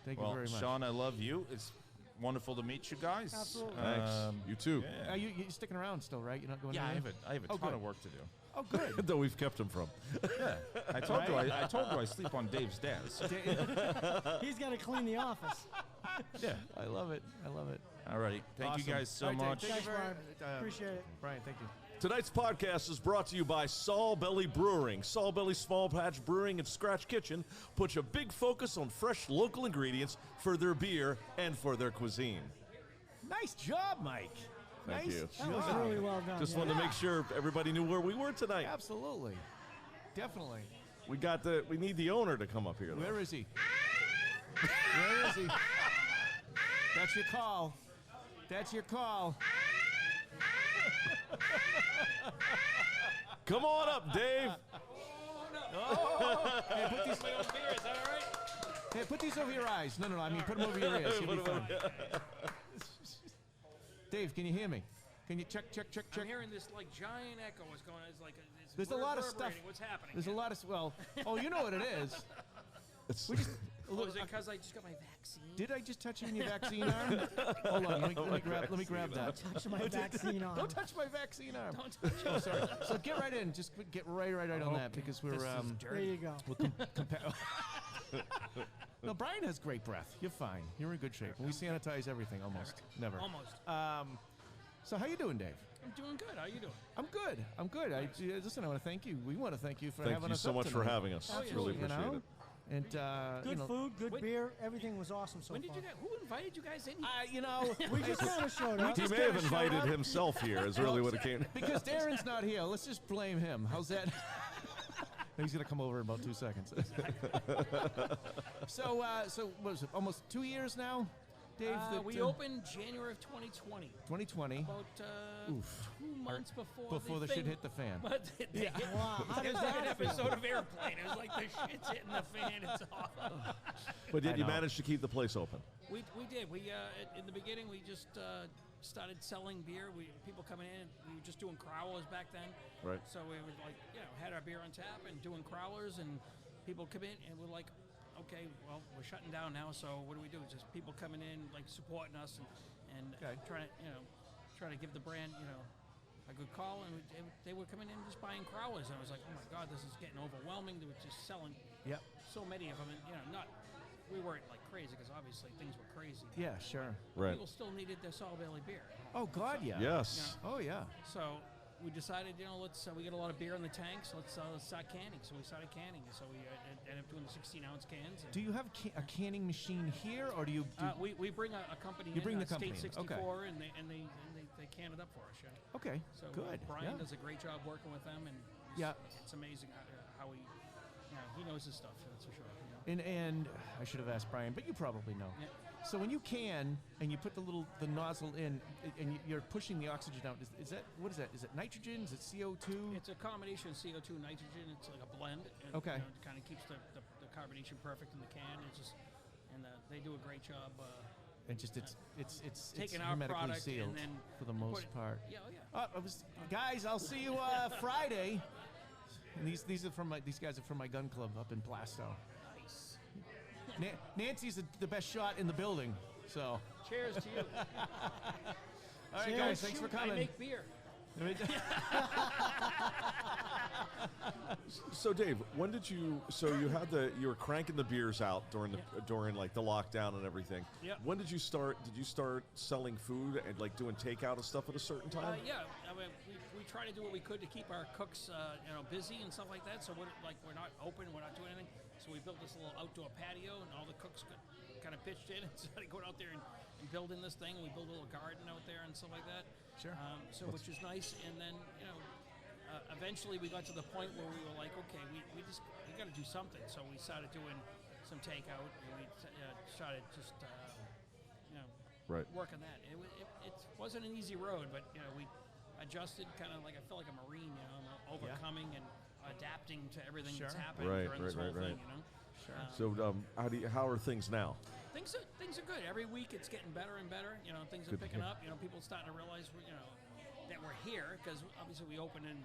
Thank Well, you very much. Sean, I love you. It's wonderful to meet you guys. Absolutely. Thanks. You too. Yeah, Are you sticking around still, right? You're not going yeah I anywhere? have a Oh, ton good. of work to do. Oh, good. That we've kept him from. I told you I sleep on Dave's desk. He's got to clean the office. Yeah. I love it. I love it. All right. Thank Awesome. you guys so All right, Dave, much. thank you Thanks, very- Brian. Appreciate it. Brian, thank you. Tonight's podcast is brought to you by Sawbelly Brewing. Sawbelly Small Patch Brewing and Scratch Kitchen puts a big focus on fresh local ingredients for their beer and for their cuisine. Nice job, Mike. Thank nice you. That was job. really well done. Just yeah. wanted to make sure everybody knew where we were tonight. Absolutely. Definitely. We need the owner to come up here. Though. Where is he? Where is he? That's your call. That's your call. Come on up, Dave. Hey, put these Hey, put these over your eyes. No, I mean, put them over your ears. You'll be fine. Dave, can you hear me? Can you check? I'm hearing this like giant echo. What's going on? It's like it's There's a lot of stuff. reverberating. What's happening? There's a lot of you know what it is. It's, Oh, is it because I just got my vaccine? Did I just touch you in your vaccine arm? Hold on, let me grab that. Touch my vaccine on. Don't touch my vaccine arm. Don't touch it. Oh, sorry. So get right in. Just get right on that because we're This is There dirty. you go. No, Brian has great breath. You're fine. You're in good shape. We sanitize everything almost. Never. Almost. So how you doing, Dave? I'm doing good. How you doing? I'm good. Listen, I want to thank you. We want to thank you for thank having you us so up much for tonight. having us. Absolutely. Really appreciate it. And Good food, good When- beer. Everything was awesome so When did far. you guys? Who invited you guys in? We just kind of showed up. He may have invited himself here. Is really what it came. Because Darren's not here. Let's just blame him. How's that? He's gonna come over in about 2 seconds. So what is it? Almost 2 years now, Dave. We opened January of 2020. 2020. About 2 months before the thing, shit hit the fan. But Wow, how it does was like an that feel? episode of Airplane. It was like the shit's hitting the fan. It's off. But yet I you know. managed to keep the place open. We did. We in the beginning we just started selling beer. People coming in. We were just doing crowlers back then. Right. So we would had our beer on tap and doing crowlers, and people come in and we're like, okay, well we're shutting down now. So what do we do? Just people coming in like supporting us and Okay. trying to give the brand a good call, and they were coming in just buying crowlers. And I was like, oh my god, this is getting overwhelming. They were just selling Yep. so many of them, and we weren't like crazy because obviously things were crazy. Yeah, sure. Right. People still needed their Sawbelly beer. Oh God, yeah. Yes. Oh yeah. So we decided, let's we get a lot of beer in the tanks. Let's start canning. So we started canning. So we ended up doing the 16-ounce cans. And Do you have a canning machine here, or do you? we bring a company. You bring the company State in, 64, okay. and they can it up for us. Yeah. Okay. So Good. Brian yeah. does a great job working with them, and it's amazing how he, he knows his stuff. That's for sure. And I should have asked Brian, but you probably know. Yeah. So when you can and you put the nozzle in and you're pushing the oxygen out, is that what is that? Is it nitrogen? Is it CO2? It's a combination of CO2 and nitrogen. It's like a blend. And, Okay. it kind of keeps the carbonation perfect in the can. They do a great job. And just it's Taking our hermetically product sealed and then for the put most it- part. Yeah, oh yeah. Guys, I'll see you Friday. And these guys are from my gun club up in Plastow. Nice. Nancy's the best shot in the building. So, Cheers to you. all right, Cheers. guys, thanks for I coming. make beer. So Dave, when did you? So you had you were cranking the beers out during like the lockdown and everything. Yep. When did you start? Did you start selling food and like doing takeout and stuff at a certain time? Yeah, I mean, we try to do what we could to keep our cooks, busy and stuff like that. So we're not open, we're not doing anything. So we built this little outdoor patio, and all the cooks kind of pitched in and started going out there and building this thing. We built a little garden out there and stuff like that. Sure. Which is nice. And then eventually we got to the point where we were like, okay, we got to do something. So we started doing some takeout, and we started just Right. working that. It wasn't an easy road, but we adjusted, kind of like I felt like a Marine, overcoming and adapting to everything that's happening during this whole thing. Sure. So how are things now? Things are good. Every week it's getting better and better. Things are Good to picking hear. up. People starting to realize that we're here, because obviously we opened in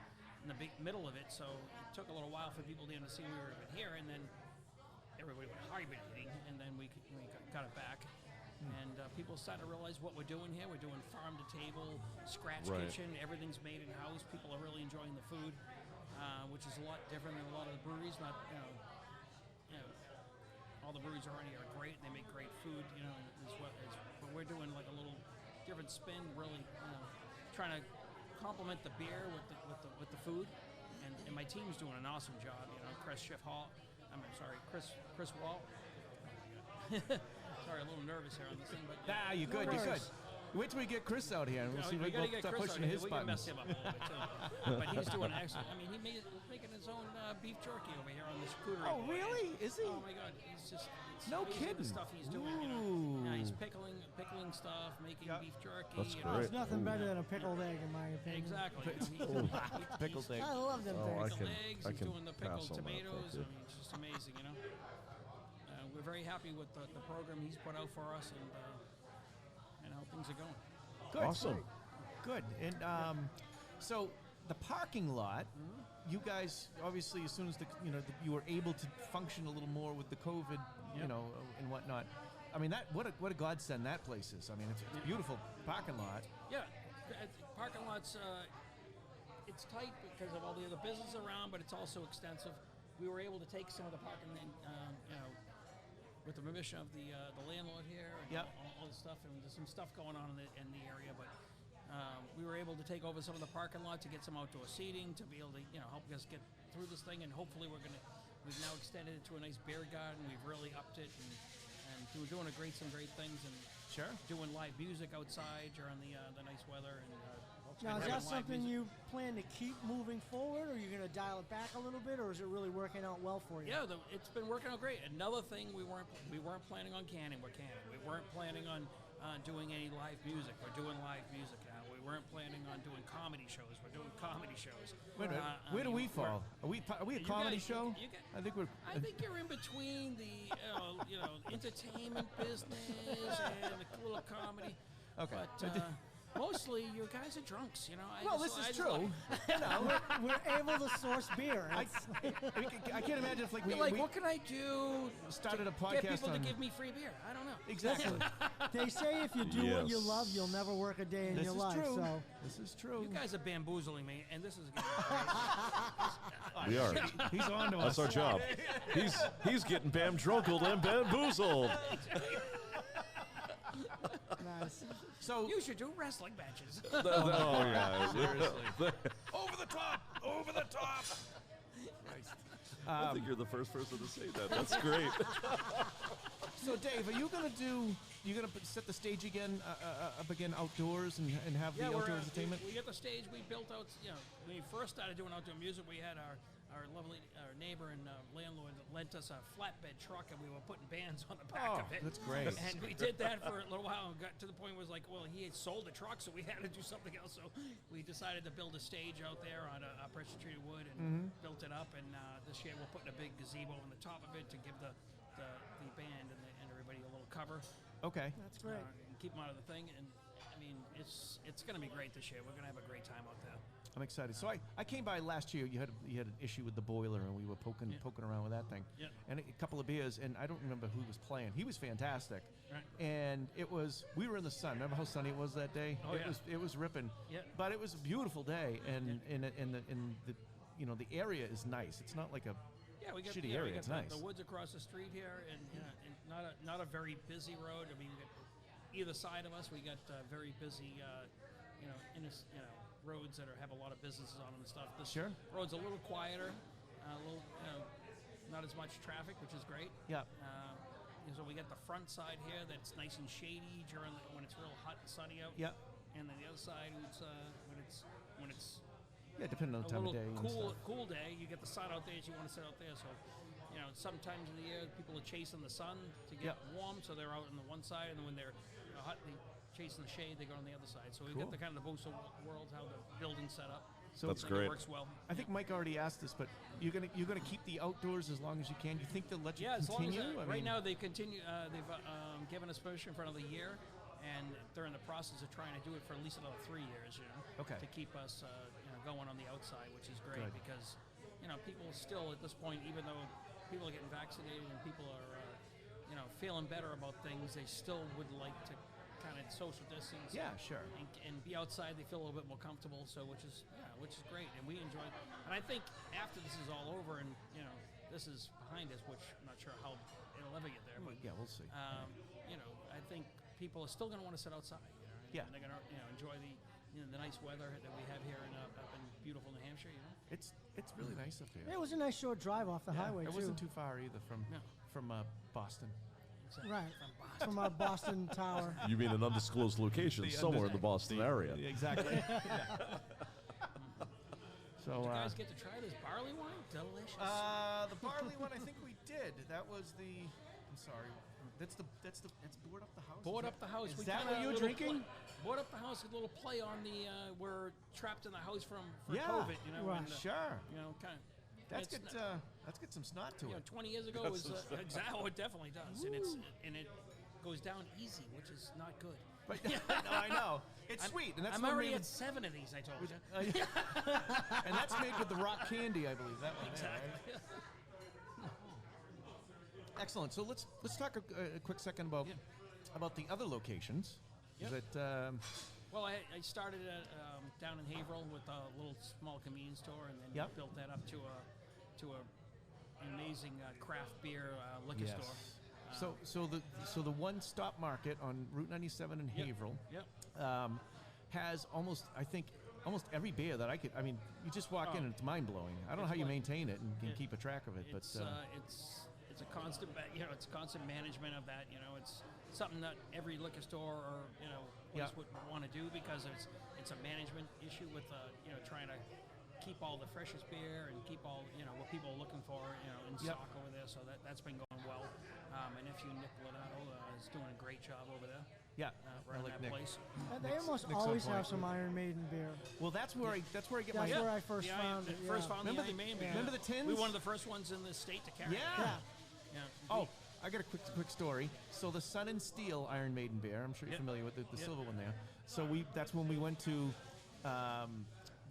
the big middle of it, so it took a little while for people to see we were even here, and then everybody went hibernating, and then we got it back. And people started to realize what we're doing here. We're doing farm to table, scratch Right. kitchen. Everything's made in house. People are really enjoying the food, which is a lot different than a lot of the breweries. Not all the breweries already are great, and they make great food. But we're doing like a little different spin. Really, trying to complement the beer with the food. And my team's doing an awesome job. Chris Wall. Sorry, a little nervous here on this thing, but You're good. You're good. Wait till we get Chris out here, and we'll see if we gotta can get start Chris pushing out here. his We can buttons. mess him up a little bit too. But he's doing excellent. I mean, he's making his own beef jerky over here on the charcuterie Oh, board. really? Is he? Oh my God, it's No amazing kidding. the stuff he's doing. Ooh. Yeah, he's pickling stuff, making beef jerky. That's There's great. nothing better than a pickled egg, in my opinion. Exactly. Pickled egg. I love them Oh, things. I Pickled can- eggs. I He's can doing the pass pickled on that, tomatoes. thank you. I mean, it's just amazing. We're very happy with the program he's put out for us, and how things are going. Good. Awesome. Good. And so the parking lot, you guys obviously, as soon as you were able to function a little more with the COVID, and whatnot. I mean, what a godsend that place is. I mean, it's a beautiful parking lot. Yeah, parking lots. It's tight because of all the other business around, but it's also extensive. We were able to take some of the parking, with the permission of the landlord here, and all this stuff, and there's some stuff going on in the area, but we were able to take over some of the parking lot to get some outdoor seating to be able to help us get through this thing, and hopefully we've now extended it to a nice beer garden. We've really upped it, and we're doing some great things, and doing live music outside during the nice weather. And Now, is having that live something music. you plan to keep moving forward, or are you going to dial it back a little bit, or is it really working out well for you? Yeah, it's been working out great. Another thing, we weren't planning on canning. We're canning. We weren't planning on doing any live music. We're doing live music now. We weren't planning on doing comedy shows. We're doing comedy shows. Wait a minute. Where do we fall? Are we a comedy show? I think we're. I think you're in between the entertainment business and a little comedy. Okay. But, Mostly, you guys are drunks, you know. Well, this is true. You know, We're able to source beer. I can't imagine if like we what can I do? started a Get podcast people to on give me free beer. I don't know. exactly. They say if you do what you Yes. love, you'll never work a day in This your is life. true. So This is true. You guys are bamboozling me, and this is We are. He's on to us. That's our job. He's getting bam-drunked and bamboozled. nice. So You should do wrestling matches. Oh, yeah. seriously, over the top, over the top. I think you're the first person to say that. That's great. So Dave, are you gonna set the stage again, up again outdoors and have the outdoor entertainment? We got the stage we built out. You know, when we first started doing outdoor music, we had our lovely neighbor and landlord that lent us a flatbed truck, and we were putting bands on the back Oh, of it. that's great. And we did that for a little while, and got to the point where it was like, well, he had sold the truck, so we had to do something else. So we decided to build a stage out there on a pressure treated wood, and built it up. And this year we're putting a big gazebo on the top of it to give the band and everybody a little cover. Okay. That's great. And keep them out of the thing. And I mean, it's going to be great this year. We're going to have a great time out there. I'm excited. So I came by last year. You had an issue with the boiler, and we were poking around with that thing. Yeah. And a couple of beers, and I don't remember who was playing. He was fantastic. Right. And we were in the sun. Remember how sunny it was that day? Oh, It was ripping. Yeah. But it was a beautiful day, and the area is nice. It's not like a Yeah, we got shitty we area. got It's the, nice. the woods across the street here, and not a very busy road. I mean, we got either side of us, we got very busy, roads that have a lot of businesses on them and stuff. This Sure. road's a little quieter, a little, not as much traffic, which is great. Yeah. So we got the front side here that's nice and shady when it's real hot and sunny out. Yeah. And then the other side, when it's Yeah, depending on a the time of little day and stuff. cool day, you get the sun out there as you want to sit out there. So, sometimes in the year people are chasing the sun to get warm, so they're out on the one side, and then when they're hot, they chasing the shade, they go on the other side. So we Cool. got the kind of the both worlds, how the building's set up. So That's I think great. It works well. I think Mike already asked this, but you're gonna keep the outdoors as long as you can. You think they'll let you Yeah, as long as continue? right now they continue. They've given us permission for another year, and they're in the process of trying to do it for at least another 3 years. Okay. To keep us going on the outside, which is great Good. because people still at this point, even though people are getting vaccinated and people are feeling better about things, they still would like to kind of social distance. Yeah, sure. And be outside, they feel a little bit more comfortable. So which is great, and we enjoy it. And I think after this is all over and this is behind us, which I'm not sure how it'll ever get there, but Yeah, we'll see. I think people are still going to want to sit outside. Yeah. And they're going to enjoy the nice weather that we have here up in beautiful New Hampshire. It's really nice up here. It was a nice short drive off the highway It too. wasn't too far either from Boston. Right. From Boston. From our Boston tower. You mean an undisclosed location somewhere in the Boston area. Exactly. So Did you guys get to try this barley wine? Delicious. the barley one, I think we did. That was the. I'm sorry. That's board up the house. Board up the house. Is We that kinda what you were little drinking? Board up the house. A little play on the we're trapped in the house for Yeah. COVID. Right. And, Sure. kind of. That's get some snot to it. 20 years ago it was exactly. It definitely does, and it goes down easy, which is not good. But no, I know. It's sweet, and that's I'm what already made at 7 of these. I told you. and that's made with the rock candy, I believe. That one. Exactly. Excellent. So let's talk a quick second about the other locations. Yep. Is it, Well, I started down in Haverhill with a little small convenience store, and then Yep. built that up to an amazing craft beer liquor store. So the one stop market on Route 97 in Haverhill Yep. has almost every beer that I could. I mean, you just walk in and it's mind blowing. I don't know It's how you like- maintain it and can keep a track of it, but It's a constant, it's constant management of that. It's something that every liquor store or place would want to do because it's a management issue with trying to keep all the freshest beer and keep all what people are looking for in stock over there. So that's been going well. And if you Nick Lodato is doing a great job over there. yeah, I Running like that Nick. place. And they Nick's- almost Nick's on always point. have some Iron Maiden beer. Well, that's where I get That's my. where I first The found Iron- it. First yeah. found Remember the the- Iron Maiden beer. remember the tins? We were one of the first ones in the state to carry it. Yeah. Yeah. Yeah. Oh, I got a quick story. So the Sun and Steel Iron Maiden beer, I'm sure you're familiar with the silver one there. So that's when we went to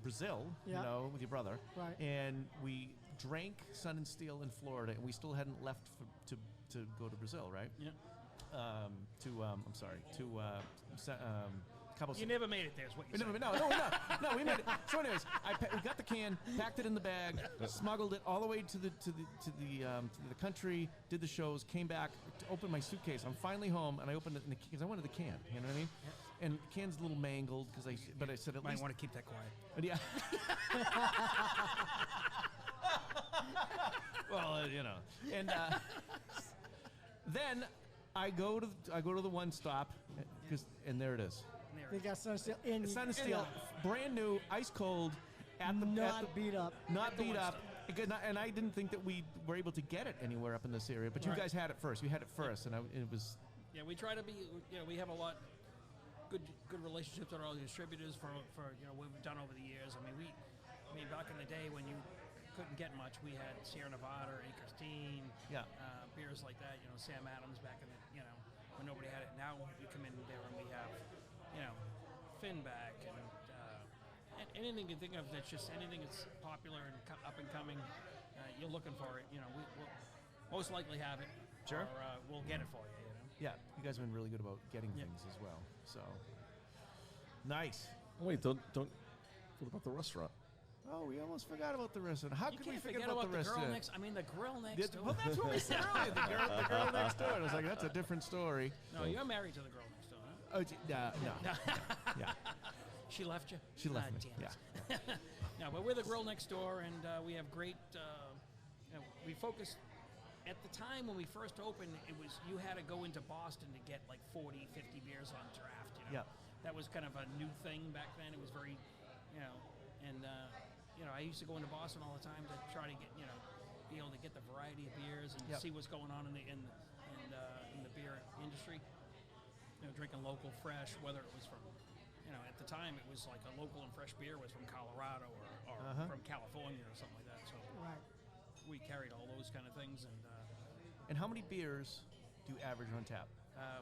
Brazil, you know, with your brother. Right. And we drank Sun and Steel in Florida, and we still hadn't left to go to Brazil, right? Yeah. Cabo You never made it there, is what you said. No, we made it. So, anyways, we got the can, packed it in the bag, smuggled it all the way to the country, did the shows, came back, opened my suitcase. I'm finally home, and I opened it because I wanted the can. You know what I mean? Yeah. And the can's a little mangled but I said at Might least want to keep that quiet. yeah. Well, you know, and then I go to the one stop, and there it is. They got Sun and Steel in. Sun and Steel, brand new, ice cold, beat up. Not beat up. And I didn't think that we were able to get it anywhere up in this area, but you guys had it first. You had it first, and it was. Yeah, we try to be. You know, we have a lot good relationships with all the distributors for what we've done over the years. I mean, back in the day when you couldn't get much, we had Sierra Nevada, Acoustic, beers like that. You know, Sam Adams back in the when nobody had it. Now we come in there and we have Finback and anything you think of that's just anything that's popular and up and coming. You're looking for it. You know, we'll most likely have it. Sure. Or we'll get it for you. Yeah, you guys have been really good about getting things as well. So nice. Wait, don't. What about the restaurant? Oh, we almost forgot about the restaurant. How could we forget about the girl restaurant? next. I mean, the grill next door. Well, that's what we said earlier. The girl next door. I was like, that's a different story. No, you're married to the girl next door, huh? Oh, no. Yeah. She left you? She left me. Damn Yeah. it. No, but we're the grill next door, and we have great. We focus. At the time when we first opened, it was you had to go into Boston to get like 40, 50 beers on draft. You know? Yeah. That was kind of a new thing back then. It was very, and I used to go into Boston all the time to try to get, be able to get the variety of beers and see what's going on in the beer industry. Drinking local, fresh, whether it was from, at the time it was like a local and fresh beer was from Colorado or from California or something like that. So we carried all those kind of things. And how many beers do you average on tap?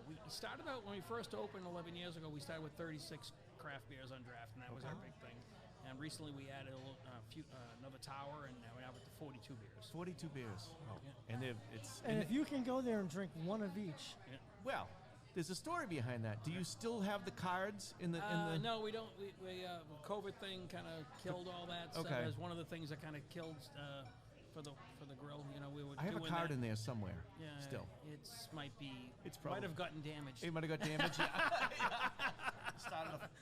We started out when we first opened 11 years ago. We started with 36 craft beers on draft, and that was our big thing. And recently we added another tower, and now we're up to 42 beers. 42 beers. Oh. Yeah. And if you can go there and drink one of each. Yeah. Well, there's a story behind that. Do you still have the cards in the? No, we don't. The COVID thing kind of killed all that. So Okay. that was one of the things that kind of killed for the grill. We were. I have a card in there somewhere. Yeah. Still. Might probably have gotten damaged. It might have got damaged.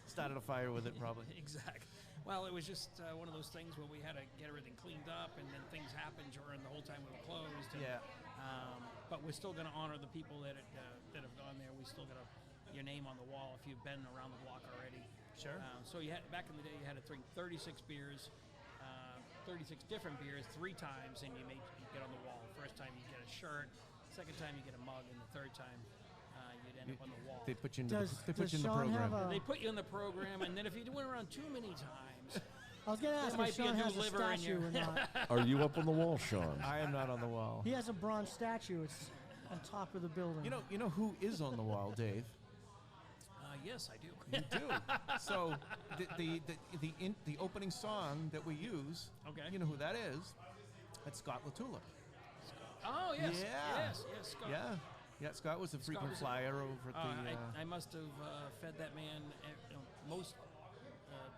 Started a fire with it probably. Exactly. Well, it was just one of those things where we had to get everything cleaned up, and then things happened during the whole time we were closed. And, but we're still going to honor the people that have gone there. We still got your name on the wall if you've been around the block already. Sure. So you had back in the day, you had to drink 36 beers, 36 different beers 3 times, and you get on the wall. First time you get a shirt, second time you get a mug, and the third time you'd end up on the wall. They put you in the Sean program. They put you in the program, and then if you went around too many times, I was going to ask might if be a Sean new has a liver in statue your- or not. Are you up on the wall, Sean? I am not on the wall. He has a bronze statue. It's on top of the building. You know who is on the wall, Dave? yes, I do. You do. So the opening song that we use. Okay. You know who that is? That's Scott LaTulip. Oh, yes. Yeah. Yes, Scott. Yeah, Scott was a frequent was a- flyer over at the. I must have fed that man most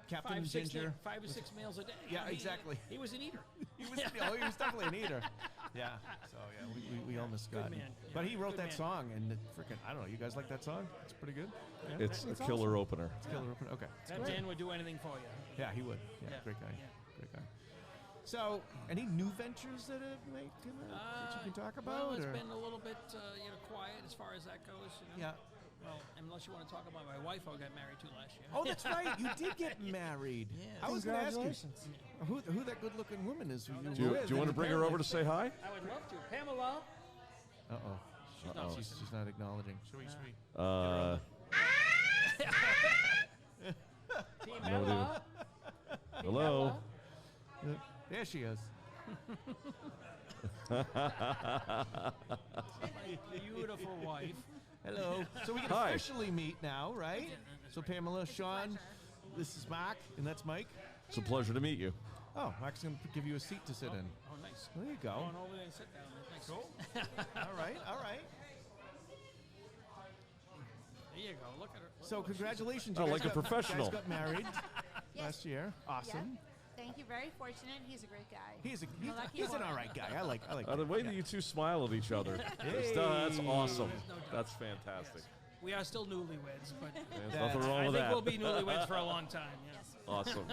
Captain 5 Ginger. 5 or 6 meals a day. Yeah, exactly. He was an eater. He was definitely an eater. Yeah. So we all miss Scott. man. But he wrote Good that man. song, and freaking I don't know. You guys like that song? It's pretty good. Yeah. It's a killer opener. It's killer open. Okay. That man would do anything for you. Yeah, he would. Yeah, Yeah, great guy. yeah. Great guy. So, any new ventures that have made that you can talk about? Well, it's or? been a little bit quiet as far as that goes. Yeah. Well, unless you want to talk about my wife I got married to last year. Oh, that's right. You did get married. Yes. I was going to ask you Congratulations. who that good-looking woman is. Who you Do were with, you want to and bring her over to say hi? I would love to. Pamela. Uh-oh. not She's not acknowledging. Should we? Nobody- Hello. There she is. My beautiful wife. Hello. So we can Hi. officially meet now, right? So Pamela, Sean, this is Mark, and that's Mike. It's a pleasure to meet you. Oh, Mark's going to give you a seat to sit in. Oh, nice. There you Go go. on over there and sit down. Nice. Cool. All right, all right. There you go. Look at her. So congratulations. Oh, you like guys a got- professional. You guys got married Yes. last year. Awesome. Yep. Thank you. Very fortunate. He's a great guy. He's I'm a lucky an woman. all right guy. I like The way yeah. that you two smile at each other, Hey. that's awesome. There's no doubt. That's fantastic. We are still newlyweds, but There's That's- nothing wrong I with think that. we'll be newlyweds for a long time. Yeah. Yes. Awesome.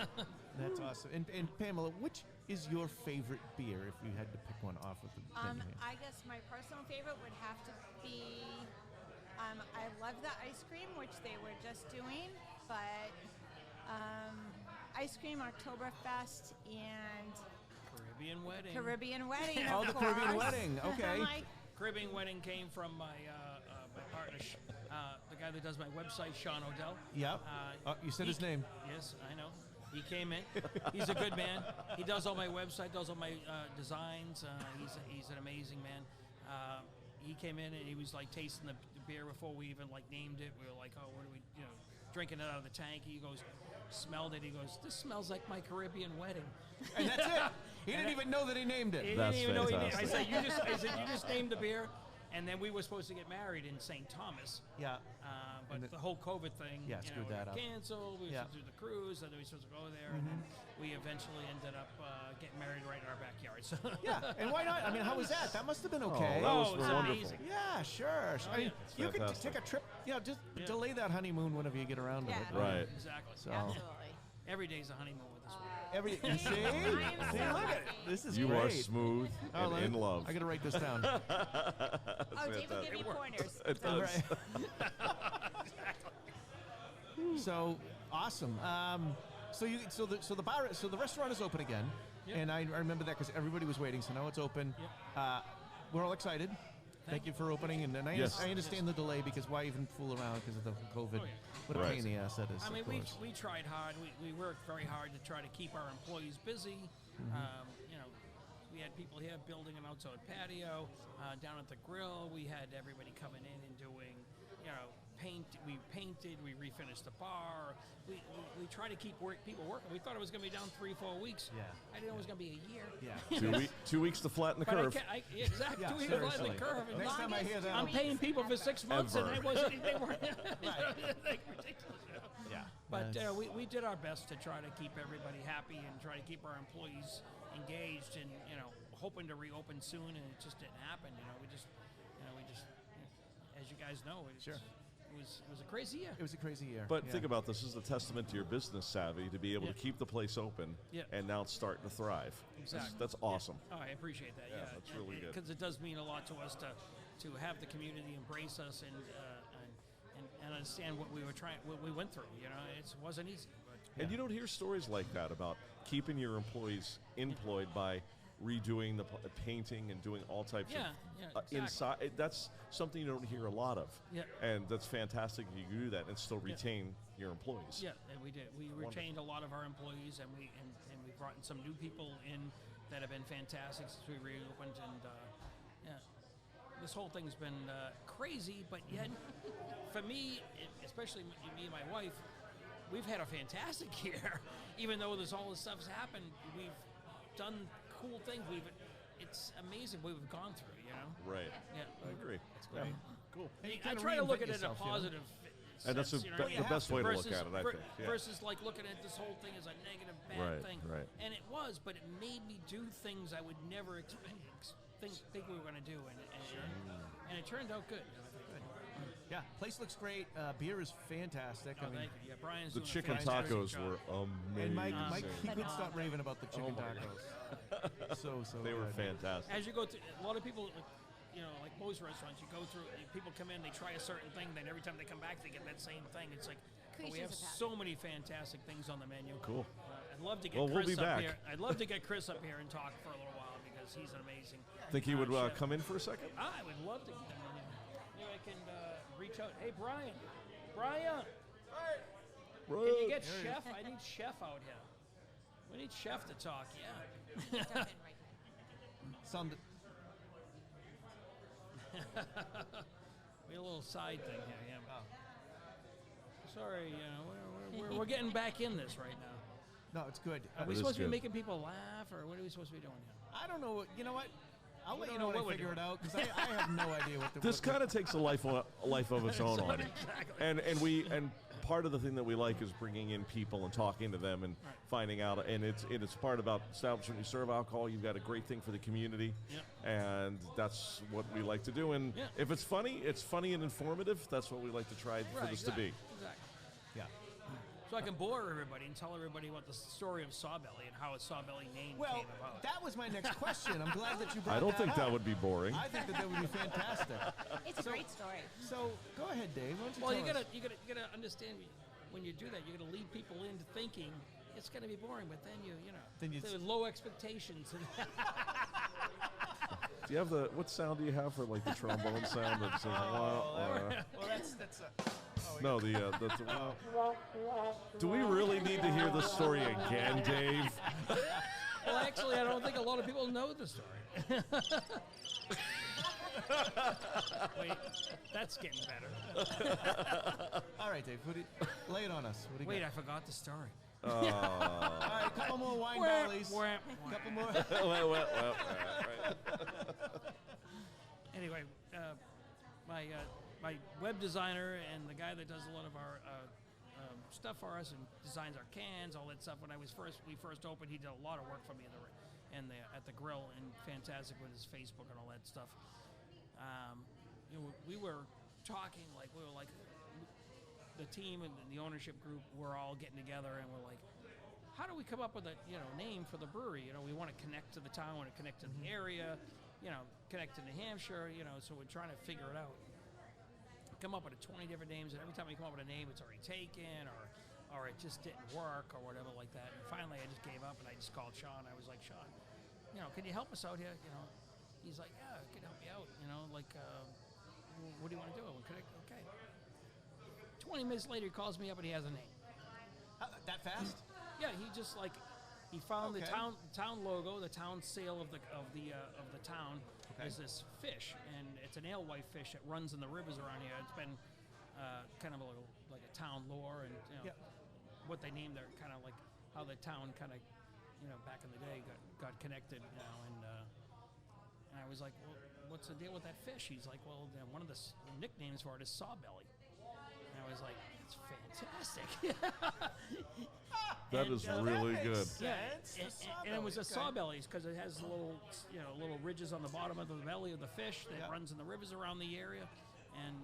That's awesome. And Pamela, which is your favorite beer if you had to pick one off of the menu here? I guess my personal favorite would have to be. I love the ice cream, which they were just doing, but ice cream, Oktoberfest, and Caribbean wedding. Caribbean wedding. Oh, of the Caribbean course. wedding. Okay. Caribbean wedding came from my partner, the guy that does my website, Sean Odell. Yep. Oh, you said his name. Yes, I know. He came in. He's a good man. He does all my website, does all my designs. He's an amazing man. He came in and he was like tasting the beer before we even like named it. We were like, oh, what are we, drinking it out of the tank. He goes, smelled it. He goes, this smells like my Caribbean wedding. And that's it. He didn't even know that he named He it. didn't That's even know he named it. I fantastic. said, you just named the beer. And then we were supposed to get married in St. Thomas. Yeah. But And the whole COVID thing, Yeah, screwed that up. canceled. We were Yeah. supposed to do the cruise, and then we were supposed to go there, and then we eventually ended up getting married right in our backyard. So Yeah. And why not? I mean, how was that? That must have been okay. that was it was wonderful. amazing. Yeah, sure. I mean, yeah. you could fantastic. take a trip. Just delay that honeymoon whenever you get around to Yeah. it. Right. Exactly. So Absolutely. Every day's a honeymoon with this one. you see, am see, so look at it. lucky. This is You great. are smooth Oh, and let me- in love. I gotta write this down. Oh, Dave will give you pointers. It does. Right. So awesome. So the restaurant is open again, Yep. and I remember that because everybody was waiting. So now it's open. Yep. We're all excited. Thank you for opening, and I, Yes. I understand the delay because why even fool around because of the COVID? Oh, yeah. What a Right. pain in the ass that is. I mean, of we course. tried hard. We worked very hard to try to keep our employees busy. We had people here building an outside patio. Down at the grill, we had everybody coming in and doing, paint. We painted. We refinished the bar. We tried to keep people working. We thought it was going to be down 3-4 weeks. Yeah. I didn't know it was going to be a year. Yeah. 2 weeks to flatten the But curve. exactly. Yeah, Two years later, seriously. the curve. And Next time I hear that, I'm paying people for 6 months, and Ever. they wasn't. They weren't. Right. ridiculous. Yeah. But That's- we did our best to try to keep everybody happy and try to keep our employees engaged, and hoping to reopen soon, and it just didn't happen. We just, as you guys know, Sure. It was a crazy year. It was a crazy year. But yeah. think about this as a testament to your business savvy to be able Yeah. to keep the place open, Yeah. and now it's starting to thrive. Exactly. That's awesome. Oh, I appreciate that. Yeah, Yeah, that's really good. Because it does mean a lot to us to have the community embrace us and understand what we went through. It wasn't easy. But And you don't hear stories like that about keeping your employees employed by redoing the painting and doing all types Yeah, of yeah, exactly. inside. That's something you don't hear a lot of. Yeah. And that's fantastic if you can do that and still retain your employees. Yeah, and we did. We retained a lot of our employees, and we brought in some new people in that have been fantastic since we reopened. And this whole thing's been crazy, but yet for me, especially me and my wife, we've had a fantastic year. Even though all this stuff's happened, we've done cool things. It's amazing what we've gone through. Right. Yeah. I agree. great. Cool. And you I kinda try to look reinvent at it in a yourself, positive And that's sense, the you know, best way to look versus- at it, I think. Yeah. Versus like looking at this whole thing as a negative, bad Right, thing. right. And it was, but it made me do things I would never think we were going to do, and it turned out good. Yeah, place looks great. Beer is fantastic. Oh, I mean, thank you. Yeah, Brian's The doing a chicken fantastic tacos job. were amazing. and Mike, he But could stop raving about the chicken Oh my tacos. so They were good. fantastic. As you go through, a lot of people, like most restaurants, you go through, people come in, they try a certain thing, then every time they come back, they get that same thing. It's like, but we have Creatures of habit. so many fantastic things on the menu. Cool. I'd love to get Well, we'll Chris be up back. here. I'd love to get Chris up here and talk for a little while because he's an amazing. Think he would chef. come in for a second? I would love to get him in here. Maybe I can reach out. Hey, Brian. Brian. Can you get Chef? I need Chef out here. We need Chef to talk. Yeah. Sound We had a little side thing here. Yeah. Oh. Sorry, we're getting back in this right now. No, it's good. Are we is supposed to be good. making people laugh, or what are we supposed to be doing here? I don't know. You know what? I'll let you don't know know when what I we're figure it doing. out because I have no idea what the. This kind of takes a life of its own on it. Exactly. And part of the thing that we like is bringing in people and talking to them and finding out. And it's part about establishment. When you serve alcohol, you've got a great thing for the community, and that's what we like to do. And if it's funny and informative. That's what we like to try for this to be. Exactly. Yeah. So I can bore everybody and tell everybody about the story of Sawbelly and how a Sawbelly name Well, came about. that was my next question. I'm glad that you brought I don't think that up. would be boring. I think that would be fantastic. It's a great story. So go ahead, Dave. Why don't you Well, tell us? you gotta understand when you do that, you gotta lead people into thinking it's gonna be boring, but then Then you- there's low expectations. Do you have what sound do you have for like the trombone sound? That says, Well, that's no, do we really need to hear this story again, Dave? Well, actually, I don't think a lot of people know the story. Wait, that's getting better. all right, Dave. Lay it on us. What do you Wait, got? I forgot the story. All right, a couple more wine barleys. Couple more. well, Anyway, my web designer and the guy that does a lot of our stuff for us and designs our cans, all that stuff. When we first opened, he did a lot of work for me at the grill, and fantastic with his Facebook and all that stuff. We were talking like the team and the ownership group. We're all getting together, and we're like, how do we come up with a name for the brewery? We want to connect to the town, want to connect to the area, connect to New Hampshire. So we're trying to figure it out. Come up with 20 different names, and every time we come up with a name, it's already taken, or it just didn't work, or whatever like that. And finally, I just gave up, and I just called Sean. I was like, Sean, can you help us out here? He's like, yeah, I can help you out. What do you want to do? Okay. 20 minutes later, he calls me up, and he has a name. That fast? Yeah, he just he found the Okay. town logo, the town seal of the town. Okay. Is this fish, and it's an alewife fish that runs in the rivers around here. It's been kind of like a town lore, and what they named their kind of like how the town kind of back in the day got connected, and I was like, well, what's the deal with that fish? He's like, well, one of the nicknames for it is Sawbelly. And I was like, that's fantastic. that is really good. And it was a Sawbelly because it has little ridges on the bottom of the belly of the fish that runs in the rivers around the area, and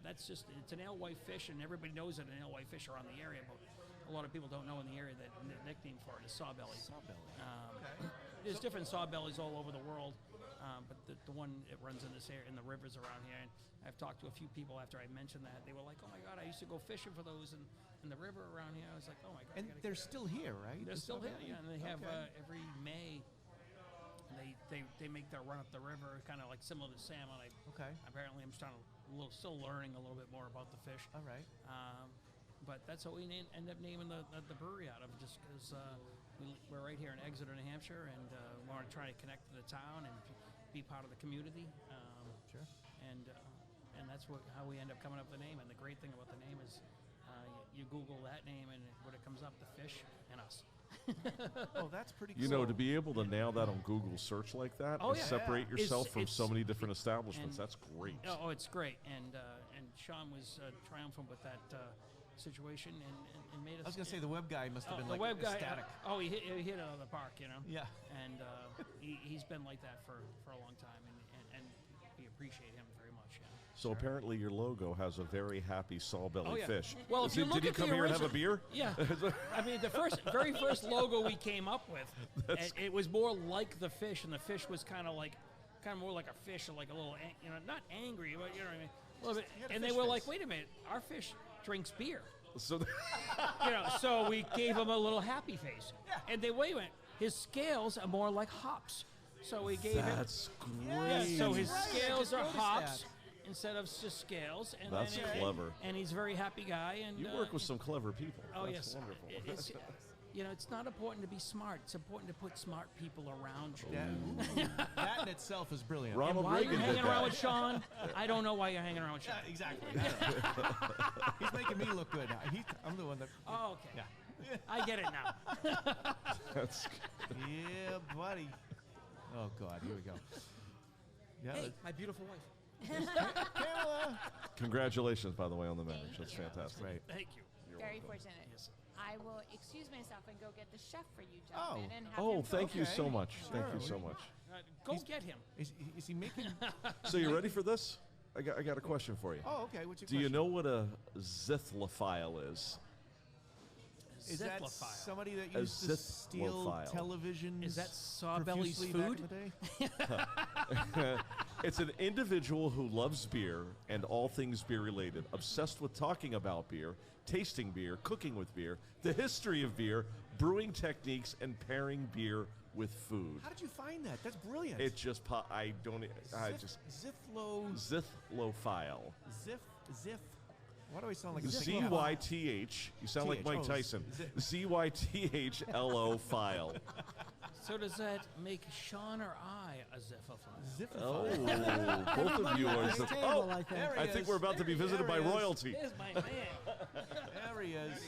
it's an alewife fish, and everybody knows that an alewife fish are around the area, but a lot of people don't know in the area that the nickname for it is Sawbelly. There's different Sawbellies all over the world, but the one it runs in this area in the rivers around here. And I've talked to a few people after I mentioned that. They were like, "Oh my God, I used to go fishing for those in the river around here." I was like, "Oh my God!" And they're still here, right? They're The still here, Sawbelly? yeah. And they have Okay. every May. They make their run up the river, kind of like similar to salmon. Okay. Apparently, I'm still learning a little bit more about the fish. All right. But that's what we end up naming the brewery out of, just because we're right here in Exeter, New Hampshire, and we want to try to connect to the town and be part of the community. Sure. And that's how we end up coming up with the name. And the great thing about the name is you Google that name, and when it comes up, the fish and us. Oh, that's pretty cool. You know, to be able to nail that on Google search like that Oh, and yeah. separate yourself from It's- so many different establishments, and- that's great. Oh, it's great. And Sean was triumphant with that situation and made us. I was going to say the web guy must have been the like web guy. ecstatic. He hit it out of the park, Yeah. And he's been like that for a long time, and we appreciate him very much. Yeah. So apparently your logo has a very happy Sawbelly Oh, yeah. fish. Well, if you look did he at the come here and have a original- beer? Yeah. I mean, the very first logo we came up with, it was more like the fish, and the fish was kind of more like a fish, or like a little, not angry, but you know what I mean, a little bit. had a And they fish were face. like, "Wait a minute, our fish drinks beer." So So we gave him a little happy face. And they wait a minute, his scales are more like hops. So we gave that's him. great. Yeah, so his Right, I scales just are noticed hops that. instead of just scales. And That's then clever. And he's a very happy guy. And You work with some clever people. Oh That's yes, wonderful. You know, it's not important to be smart. It's important to put smart people around you. Yeah. That in itself is brilliant. Ronald Why Reagan you're did hanging that. around with Sean? I don't know why you're hanging around with Sean. Yeah, exactly. He's making me look good. I'm the one that. Oh, okay. Yeah. I get it now. That's Yeah, buddy. Oh God, here we go. Yeah. Hey, my beautiful wife. Pamela. congratulations, by the way, on the marriage. Thank That's you. fantastic. Right. Thank you. Very fortunate. Yes. I will excuse myself and go get the chef for you, Oh. gentlemen. And have Oh, him thank you Okay. so much. Thank you Sure. so much. Go get him. Is he making? So you ready for this? I got a question for you. Oh, okay. What's your Do you question? know what a zithlophile is? Is that Zithlophile. somebody that A used to steal zithlophile. televisions? Is that Sawbelly's profusely back food? in the day? It's an individual who loves beer and all things beer related, obsessed with talking about beer, tasting beer, cooking with beer, the history of beer, brewing techniques, and pairing beer with food. How did you find that? That's brilliant. It just I don't I Zith- just Zithlo. zithlophile. Zith. Why do I sound like I'm Z thinking Y T H. You sound like TH. Mike Oh, Tyson. zith. ZYTHLO file. So does that make Sean or I a ziphophile? Oh, Zithlophile. both of you are. Nice table, Oh, I think. there he I think is. we're about to be visited by There he is. royalty. There's my man. There he is.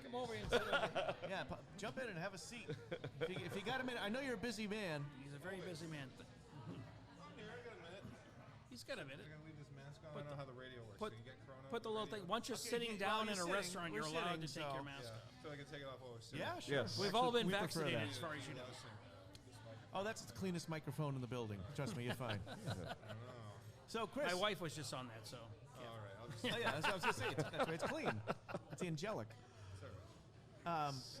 Come over here and sit over here. Yeah, jump in and have a seat. If you got a minute, I know you're a busy man. He's a very busy man. He's got a minute. I'm gonna leave this mask on. I don't know how the radio works. Put- Can you get Corona? Put the little thing. Once you're sitting well, down you're in a sitting. restaurant, We're you're allowed to sitting, take your so- mask off. So I can take it off while we're sitting. Yeah, sure. Yes. We've all been we prefer vaccinated, that. as far as you know. Oh, that's the cleanest microphone in the building. Trust me, you're fine. So, Chris. My wife was just on that, so. All right. I'll just Oh, yeah, that's what I was going to say. That's right. It's clean. It's angelic.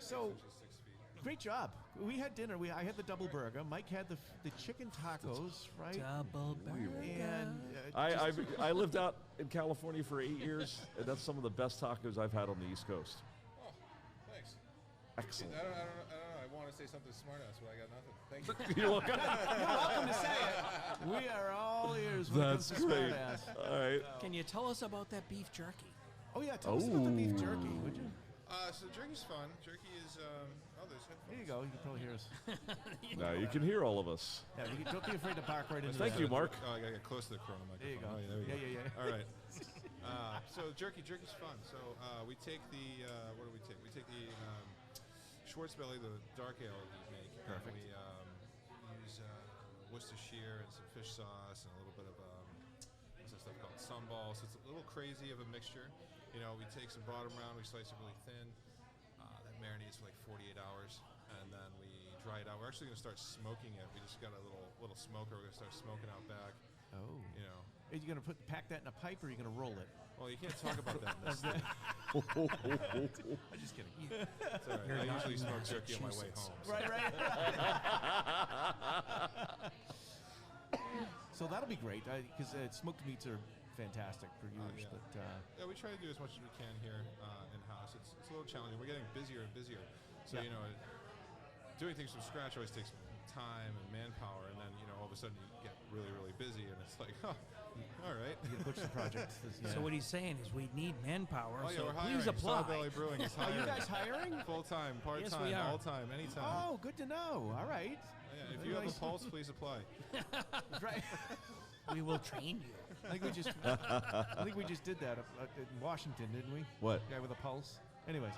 So, 6 feet. great job. We had dinner. I had the double burger. Mike had the chicken tacos, right? Double And I lived out in California for 8 years, and that's some of the best tacos I've had on the East Coast. Oh, thanks. Excellent. I don't know. I want to say something smart ass, but I got nothing. Thank you. You're welcome. you're welcome to say it. We are all ears when That's it comes to great. smartass. All right. Can you tell us about that beef jerky? Oh, yeah. Tell us about the beef jerky, would you? So jerky's fun. Jerky is there's headphones. Here you go. You can probably hear us. Now you can hear all of us. Yeah, don't be afraid to bark right into Thank the you, Mark. Oh, I gotta get close to the Corona microphone. There you go. Oh, there we go. Yeah. All right. So jerky's fun. So we take the what do we take? We take the Schwarzbelly, the dark ale that we make. Perfect. And we use Worcestershire and some fish sauce and a little bit of what's that stuff called sunball. So it's a little crazy of a mixture. You know, we take some bottom round, we slice it really thin. That marinates for like 48 hours, and then we dry it out. We're actually going to start smoking it. We just got a little smoker. We're going to start smoking out back. Oh. You know, Are you going to pack that in a pipe or are you going to roll it? well, you can't talk about that in this thing. I'm just kidding. It's all right. I usually smoke jerky on my way home. So. Right. So that'll be great because smoked meats are fantastic for viewers. Yeah. But Yeah, we try to do as much as we can here in house. It's a little challenging. We're getting busier and busier. So Yeah. you know, doing things from scratch always takes time and manpower, and then all of a sudden you get really, really busy, and it's like, oh, all right. you can push the project. So what he's saying is we need manpower, Oh yeah, so we're hiring. please apply. Sawbelly Brewing is Are hiring. you guys hiring? Full time, part time, we are. all time, anytime. Oh, good to know. All right. Yeah, if you have a Nice. pulse, please apply. Right. We will train you. I think we just did that in Washington, didn't we? What? Guy with a pulse. Anyways.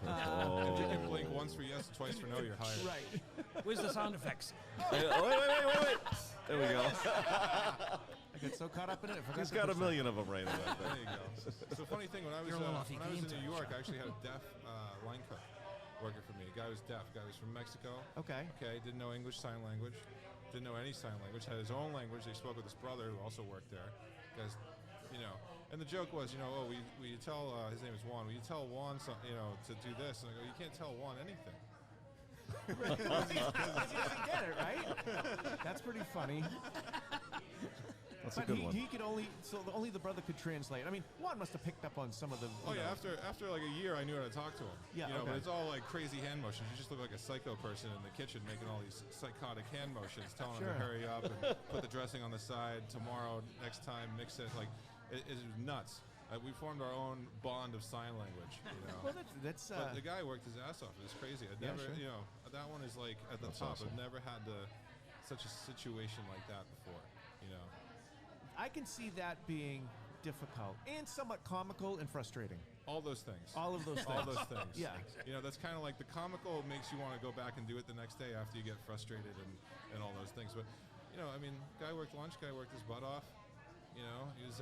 If you can blink once for yes, twice for no, you're hired. Right. Where's the sound effects? Wait. There we go. I got so caught up in it. I forgot He's to got a push million of them right now. There you go. So funny thing, when I was You're a little off your when I was game in New tonight, York, I actually had a deaf line cook working for me. The guy was deaf. The guy was from Mexico. that. Okay. Okay, didn't know English sign language. Didn't know any sign language. Had his own language. They spoke with his brother, who also worked there. Guys, and the joke was, will you tell, his name is Juan, will you tell Juan, to do this? And I go, you can't tell Juan anything. Because he doesn't get it, right? That's pretty funny. That's a But good one. he could only the brother could translate. I mean, Juan must have picked up on some of the. Oh yeah, after like a year, I knew how to talk to him. Yeah, But okay. it's all like crazy hand motions. You just look like a psycho person in the kitchen making all these psychotic hand motions, telling him to Sure. hurry up and put the dressing on the side tomorrow, next time, mix it. Like, it was nuts. We formed our own bond of sign language. You know? Well, that's but the guy worked his ass off. It was crazy. I'd never, sure. you know, that one is like at the That's top. awesome. I've never had such a situation like that before. You know. I can see that being difficult and somewhat comical and frustrating. All those things. All of those things. All those things. Yeah. You know, that's kind of like the comical makes you want to go back and do it the next day after you get frustrated and all those things. But, you know, I mean, guy worked lunch, guy worked his butt off. You know, he was,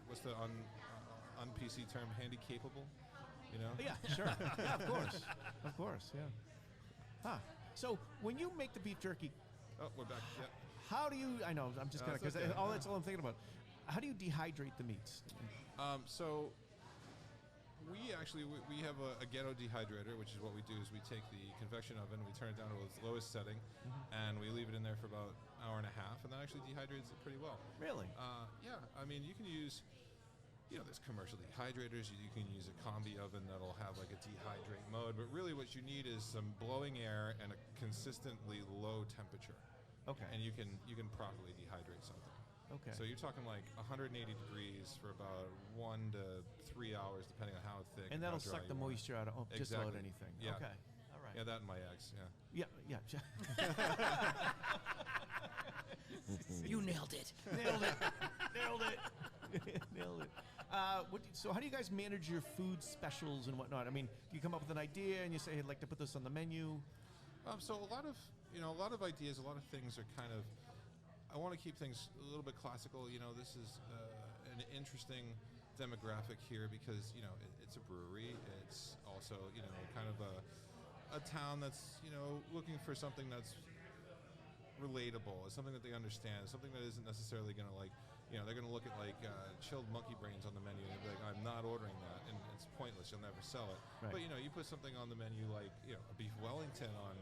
what's the un-PC term, handy capable, you know? Yeah, sure. Yeah, of course. Of course, yeah. Huh. So when you make the beef jerky, Oh, we're back. Yeah. how do you, I know, I'm just No, going to, it's because okay. that's all I'm thinking about. How do you dehydrate the meats? So we actually we have a ghetto dehydrator, which is what we do is we take the convection oven, we turn it down to its lowest setting, and we leave it in there for about an hour and a half, and that actually dehydrates it pretty well. Really? Yeah, I mean you can use, you know, there's commercial dehydrators. You can use a combi oven that'll have like a dehydrate mode, but really what you need is some blowing air and a consistently low temperature. Okay. And you can properly dehydrate something. Okay. So you're talking like 180 degrees for about 1 to 3 hours, depending on how thick. And that'll how dry suck the you want. moisture out of just about Exactly. anything. Yeah. Okay. All right. Yeah, that and my eggs. Yeah. Yeah, yeah. You nailed it. Nailed it. Nailed it. Nailed it. So how do you guys manage your food specials and whatnot? I mean, do you come up with an idea and you say, I'd like to put this on the menu? So a lot of ideas, a lot of things are kind of. I want to keep things a little bit classical. You know, this is an interesting demographic here because you know it's a brewery. It's also kind of a town that's looking for something that's relatable. It's something that they understand. Something that isn't necessarily going to they're going to look at chilled monkey brains on the menu and they'll be like, I'm not ordering that, and it's pointless. You'll never sell it. Right. But you put something on the menu like a beef Wellington on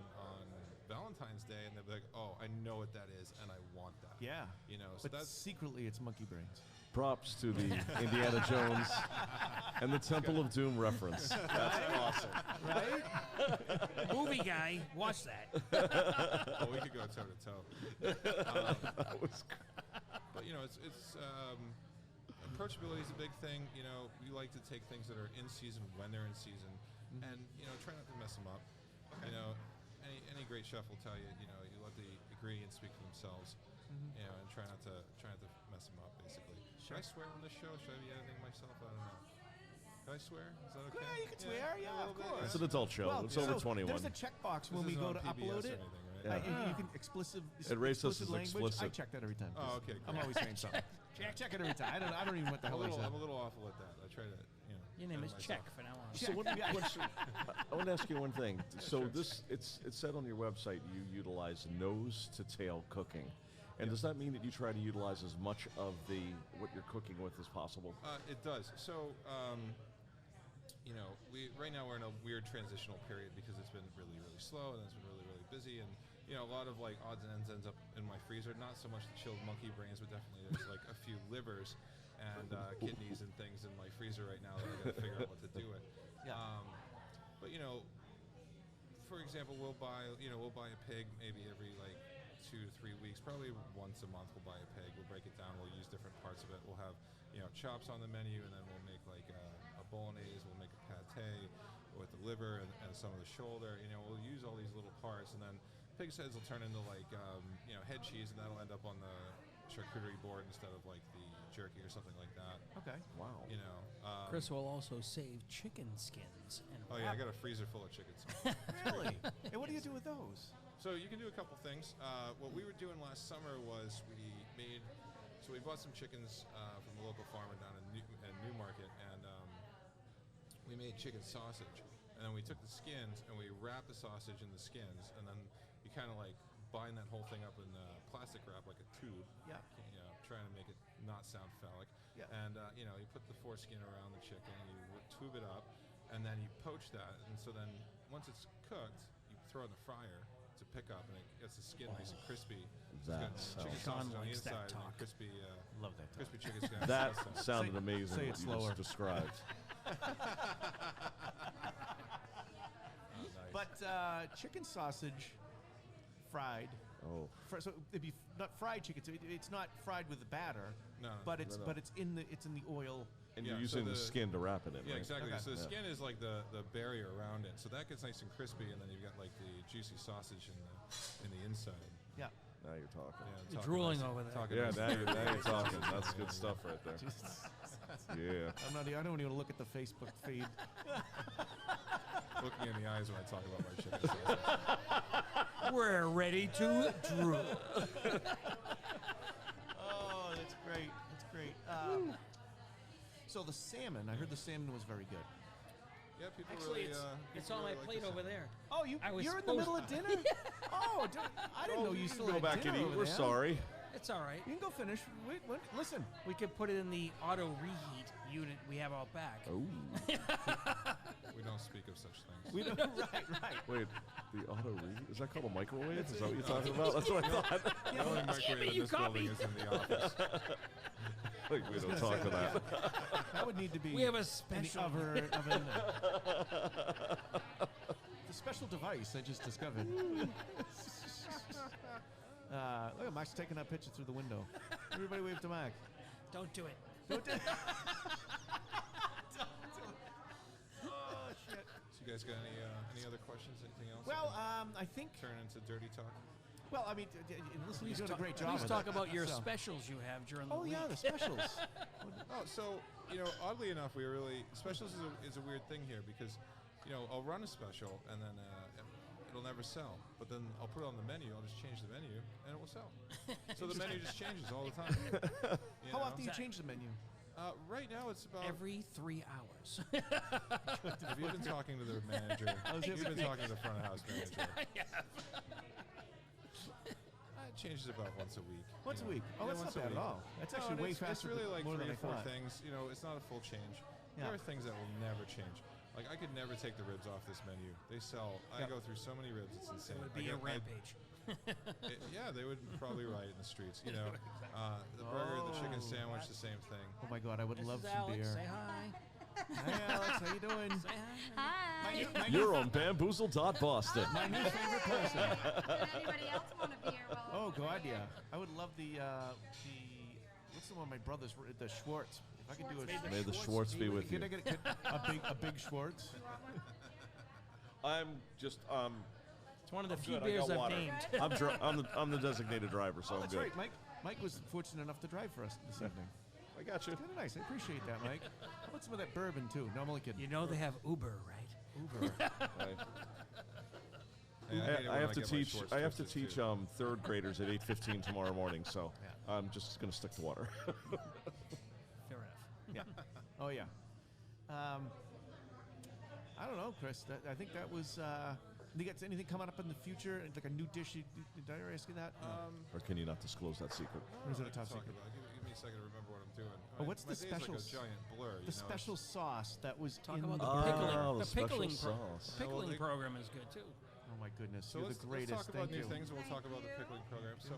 Valentine's Day, and they'll be like, oh, I know what that is, and I want that. Yeah. So But that's secretly, it's monkey brains. Props to the Indiana Jones and the Temple of Doom reference. That's awesome. Right? Movie guy, watch that. oh, we could go toe to toe. That was But it's approachability is a big thing. We like to take things that are in season when they're in season, and try not to mess them up. Any great chef will tell you, you let the ingredients speak for themselves, and try not to mess them up. Basically, should I swear on this show? Should I be editing myself? I don't know. Can I swear? Is that okay? Yeah, you can swear. Yeah, a of little bit, course. It's an adult show. Well, it's over so 21. There's a checkbox when This we isn't go on to PBS upload or it. anything, right? Yeah. You can explicit rates us as language. I explicit. check that every time. Oh, okay, I'm great. always saying something. check it every time. I don't even know what the I'm hell I said. a little awful at that. I try to, Your name is myself. Check from now on. So one question, I want to ask you one thing. So it's said on your website you utilize nose to tail cooking, and does that mean that you try to utilize as much of what you're cooking with as possible? It does. So, we right now we're in a weird transitional period because it's been really, really slow and it's been really, really busy, and a lot of odds and ends up in my freezer. Not so much the chilled monkey brains, but definitely there's a few livers and kidneys and things in my freezer right now that I got to figure out what to do with. Yeah. But for example, we'll buy a pig maybe every 2 to 3 weeks, probably once a month. We'll buy a pig. We'll break it down. We'll use different parts of it. We'll have chops on the menu, and then we'll make a bolognese. We'll make a pate with the liver and some of the shoulder. We'll use all these little parts, and then pig's heads will turn into head cheese, and that'll end up on the charcuterie board instead of the jerky or something like that. Okay. Wow. Chris will also save chicken skins. And Oh yeah, I got a freezer full of chicken skins. Really? And what do you do with those? So you can do a couple things. What we were doing last summer was we bought some chickens from a local farmer down in Newmarket, and we made chicken sausage. And then we took the skins and we wrapped the sausage in the skins, and then you kind of bind that whole thing up in plastic wrap like a tube. Yeah. Trying to make it not sound phallic. Yeah. And you put the foreskin around the chicken, you tube it up, and then you poach that. And so then once it's cooked, you throw it in the fryer to pick up, and it gets the skin nice and crispy. It's got chicken Sean sausage on the likes that inside and then talk. crispy, Love that talk. crispy chicken skins. That on the outside. sounded Say- amazing. say what it you slower. just described. Nice. But chicken sausage, fried. Oh, So it'd be not fried chicken. So it's not fried with the batter. No, But it's No. but it's in the oil. And you're using the skin to wrap it in, Yeah, right? exactly. Okay. So the skin is like the barrier around it. So that gets nice and crispy, and then you've got like the juicy sausage in the inside. Yeah. Now you're talking. Yeah, You're talking drooling nice- over there. talking Yeah, nice- now you're talking. That's good stuff right there. Yeah. I don't even look at the Facebook feed. Looking in the eyes when I talk about my chicken sausage. We're ready to drool. Oh, that's great. That's great. So the salmon, I heard the salmon was very good. Yeah, people Actually, really. it's people on my really like plate the over salmon. there. Oh, you're in the middle of dinner? Oh, I didn't know you still Go had back dinner and eat. over We're there. sorry. It's all right. You can go finish. Wait, listen. We could put it in the auto reheat unit we have out back. Oh. We don't speak of such things. We don't, right. Wait, the auto reheat? Is that called a microwave? Is that what you're talking about? That's what I thought. The only microwave in you this building copied. is in the office. Like, we don't talk to that. That would need to be. We have a in the special. oven. The special device I just discovered. Look at Max taking that picture through the window. Everybody wave to Mac. Don't do it. Oh, shit. So you guys got any other questions? Anything else? Well, I think. Turn into dirty talk. Well, I mean, listen, you're doing a great job. Please with talk it. about your So- specials you have during the Oh week. yeah, the specials. Oh, so oddly enough, specials is a weird thing here because, I'll run a special and then it'll never sell. But then I'll put it on the menu. I'll just change the menu and it will sell. So the menu just changes all the time. How often do you Exactly. change the menu? Right now it's about. Every 3 hours. Have you been talking to the manager? You've been talking to the front of house manager. It changes about once a week. Once a week. Oh, that's once not a bad at week. all. That's No, actually and way it's faster. really like more 3 than or 4 I thought. things. It's not a full change. Yeah. There are things that will never change. Like I could never take the ribs off this menu. They sell. I go through so many ribs. It's insane. It would I be a get- rampage. yeah, they would probably riot in the streets. The burger, the chicken sandwich, the same thing. Oh my God, I would love This is some Alex. beer. Say hi. Hi, Alex. How you doing? Say hi. Hi. You're on Bamboozled.boston. My new favorite person. Did anybody else want a beer? Oh God, yeah. I would love the what's the one my brother's the Schwartz. If I could do a May the Schwartz be with you. Can I get a big Schwartz? I'm just It's one of the few good. I beers got I've water. named. I'm the designated driver, so Oh, I'm that's good. right. Mike was fortunate enough to drive for us this evening. I got you. Kind of nice. I appreciate that, Mike. How about some of that bourbon too? No, I'm only kidding. You know they have Uber, right? Uber. Hey, hate it when I have to get my teach. shorts I have to twisted, teach too. third graders at 8:15 tomorrow morning. So I'm just going to stick to water. Fair enough. Yeah. Oh yeah. I don't know, Chris. I think that was. You got anything coming up in the future? Like a new dish? Did I ask you that? Or can you not disclose that secret? Or is it a top Talk secret? about it. Give me a second to remember what I'm doing. Oh, what's my the day's special? Like a giant blur. The special sauce that was Talk in about the the burger. pickling. Oh, The the special pickling, sauce. pickling Well, program is good too. Oh my goodness, So you're let's the greatest. talk about Thank new you. things, and we'll talk about the pickling program. So,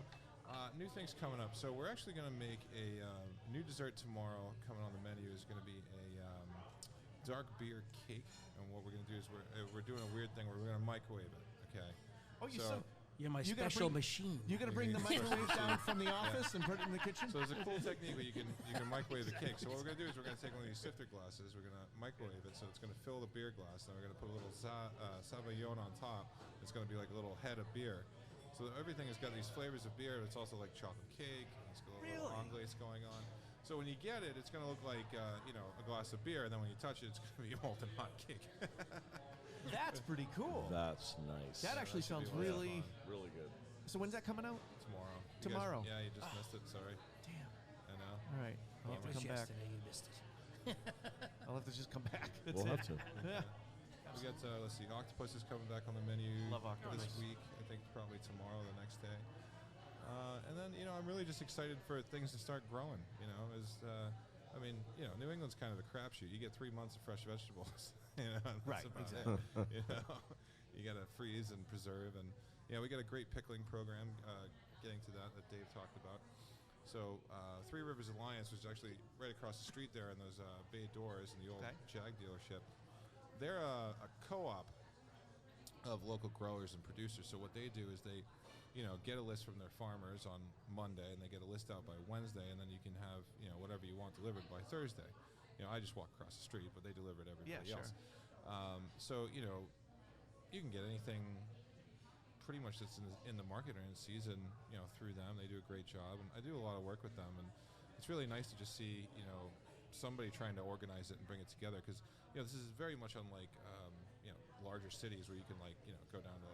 new things coming up. So we're actually going to make a new dessert tomorrow. Coming on the menu is going to be a dark beer cake. And what we're going to do is we're doing a weird thing where we're going to microwave it. Okay. Oh, you So- so You're my You gotta special bring- machine. you're gonna bring the microwave down from the office and put it in the kitchen? So there's a cool technique where you can microwave the cake. So what we're gonna do is we're gonna take one of these sifter glasses, we're gonna microwave it, so it's gonna fill the beer glass. Then we're gonna put a little Sauvignon on top. It's gonna be like a little head of beer. So everything has got these flavors of beer. It's also like chocolate cake. It's got a little Really? anglaise going on. So when you get it, it's gonna look like a glass of beer, and then when you touch it, it's gonna be a molten hot cake. That's pretty cool. That's nice. That actually should sounds be lots of really. fun. really good. So when's that coming out? Tomorrow. You guys- Tomorrow. yeah, you just missed it. Sorry. Damn. I know. All right, I'll have It to was come back. yesterday. You missed it. I'll have to just come back. That's We'll it. have to. Yeah. We got, let's see, octopus is coming back on the menu Love octopus. this week. I think probably tomorrow, the next day. And then, I'm really just excited for things to start growing. New England's kind of a crapshoot. You get 3 months of fresh vegetables. And that's Right, about exactly. it. You got to freeze and preserve, and we got a great pickling program. Getting to that Dave talked about. So, Three Rivers Alliance was actually right across the street there in those bay doors in the old Okay. Jag dealership. They're a co-op of local growers and producers. So what they do is they, get a list from their farmers on Monday, and they get a list out by Wednesday, and then you can have, whatever you want delivered by Thursday. I just walk across the street, but they deliver to everybody sure. else. So you can get anything pretty much that's in the market or in season, through them. They do a great job, and I do a lot of work with them, and it's really nice to just see, somebody trying to organize it and bring it together, because this is very much unlike larger cities where you can go down to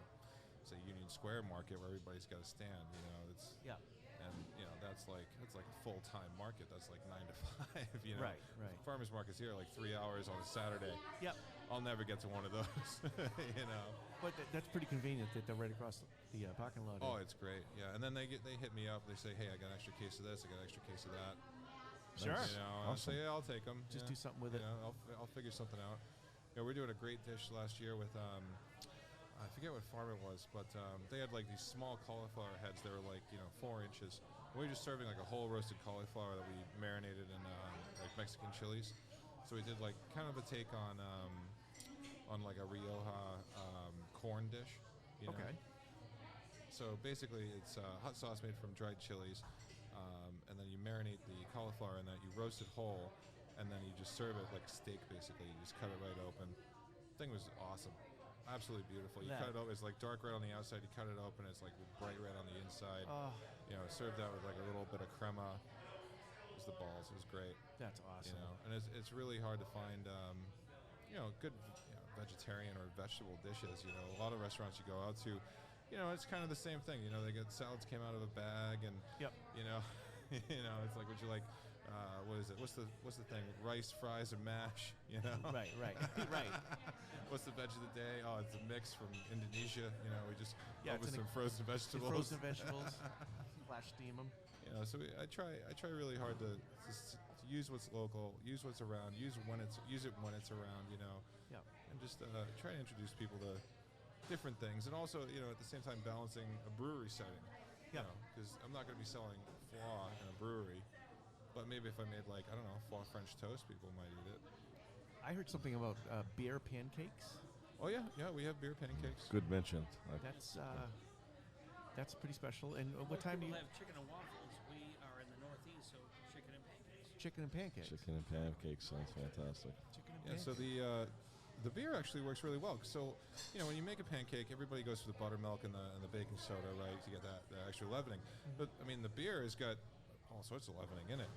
say Union Square Market where everybody's got a stand. And that's like a full-time market. That's like 9 to 5. Right. Farmers markets here are like 3 hours on a Saturday. Yep. I'll never get to one of those. But that's pretty convenient that they're right across the parking lot. Oh, it's great. Yeah, and then they hit me up. They say, hey, I got an extra case of this. I got an extra case of that. Sure. And I'll say, yeah, I'll take them. Just do something with it. I'll figure something out. We're doing a great dish last year with I forget what farm it was, but they had like these small cauliflower heads. They were like 4 inches. We were just serving like a whole roasted cauliflower that we marinated in like Mexican chilies. So we did like kind of a take on like a Rioja corn dish. Okay. So basically, it's hot sauce made from dried chilies, and then you marinate the cauliflower in that. You roast it whole, and then you just serve it like steak. Basically, you just cut it right open. Thing was awesome. Absolutely beautiful. You cut it open. It's like dark red on the outside. You cut it open. It's like bright red on the inside. Served out with like a little bit of crema. It was the balls. It was great. That's awesome. And it's really hard to find good vegetarian or vegetable dishes. A lot of restaurants you go out to, it's kind of the same thing. They get salads came out of a bag, and yep. It's like, would you like? What is it? What's the thing? Rice, fries, or mash? Right. Right. What's the veg of the day? Oh, it's a mix from Indonesia. We just with some frozen vegetables. Frozen vegetables. Flash steam them. So I try really hard to use what's local, use what's around, use it when it's around. Yeah. And just try to introduce people to different things, and also at the same time balancing a brewery setting. Yeah. Because I'm not going to be selling flaw in a brewery. But maybe if I made foie French toast, people might eat it. I heard something about beer pancakes. Oh yeah, we have beer pancakes. Good mention. That's pretty special. And what time do you have chicken and waffles? We are in the Northeast, so chicken and pancakes. Chicken and pancakes. Chicken and pancakes sounds fantastic. Chicken and pancakes. So the beer actually works really well. So when you make a pancake, everybody goes for the buttermilk and the baking soda, right, to get that extra leavening. But I mean, the beer has got all sorts of leavening in it,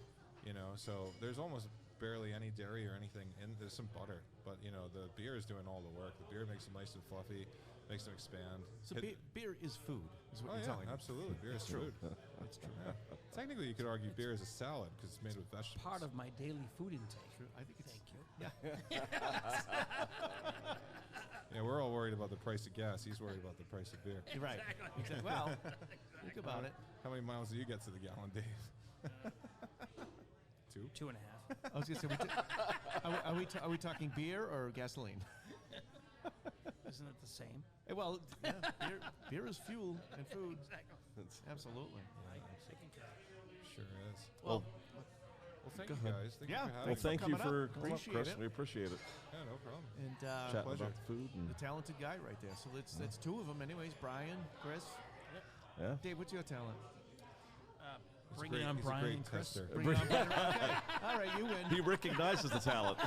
so there's almost barely any dairy or anything in. There's some butter, but the beer is doing all the work. The beer makes them nice and fluffy, makes them expand. So beer is food, is what you're telling me. Absolutely, beer is food. That's true. Yeah. Technically, you could argue beer is a salad because it's made with vegetables. Part of my daily food intake. True. I think it's. Thank you. Yeah. Yeah, we're all worried about the price of gas. He's worried about the price of beer. You're right. Exactly. Well, think about it. How many miles do you get to the gallon, Dave? 2? 2.5. I was going to say, are we talking beer or gasoline? Isn't it the same? Well, yeah, beer is fuel and food. Exactly. Absolutely. Sure is. Well, thank you guys. Thank you for having me. Thank you for coming up, Appreciate Chris. it. We appreciate it. Yeah, no problem. And Chatting pleasure. about the food. And the talented guy right there. So that's two of them, anyways. Brian, Chris. yeah. Dave, what's your talent? Bringing on He's a Brian great and Chris. tester. Bring it on, Brian. Okay. All right, you win. He recognizes the talent.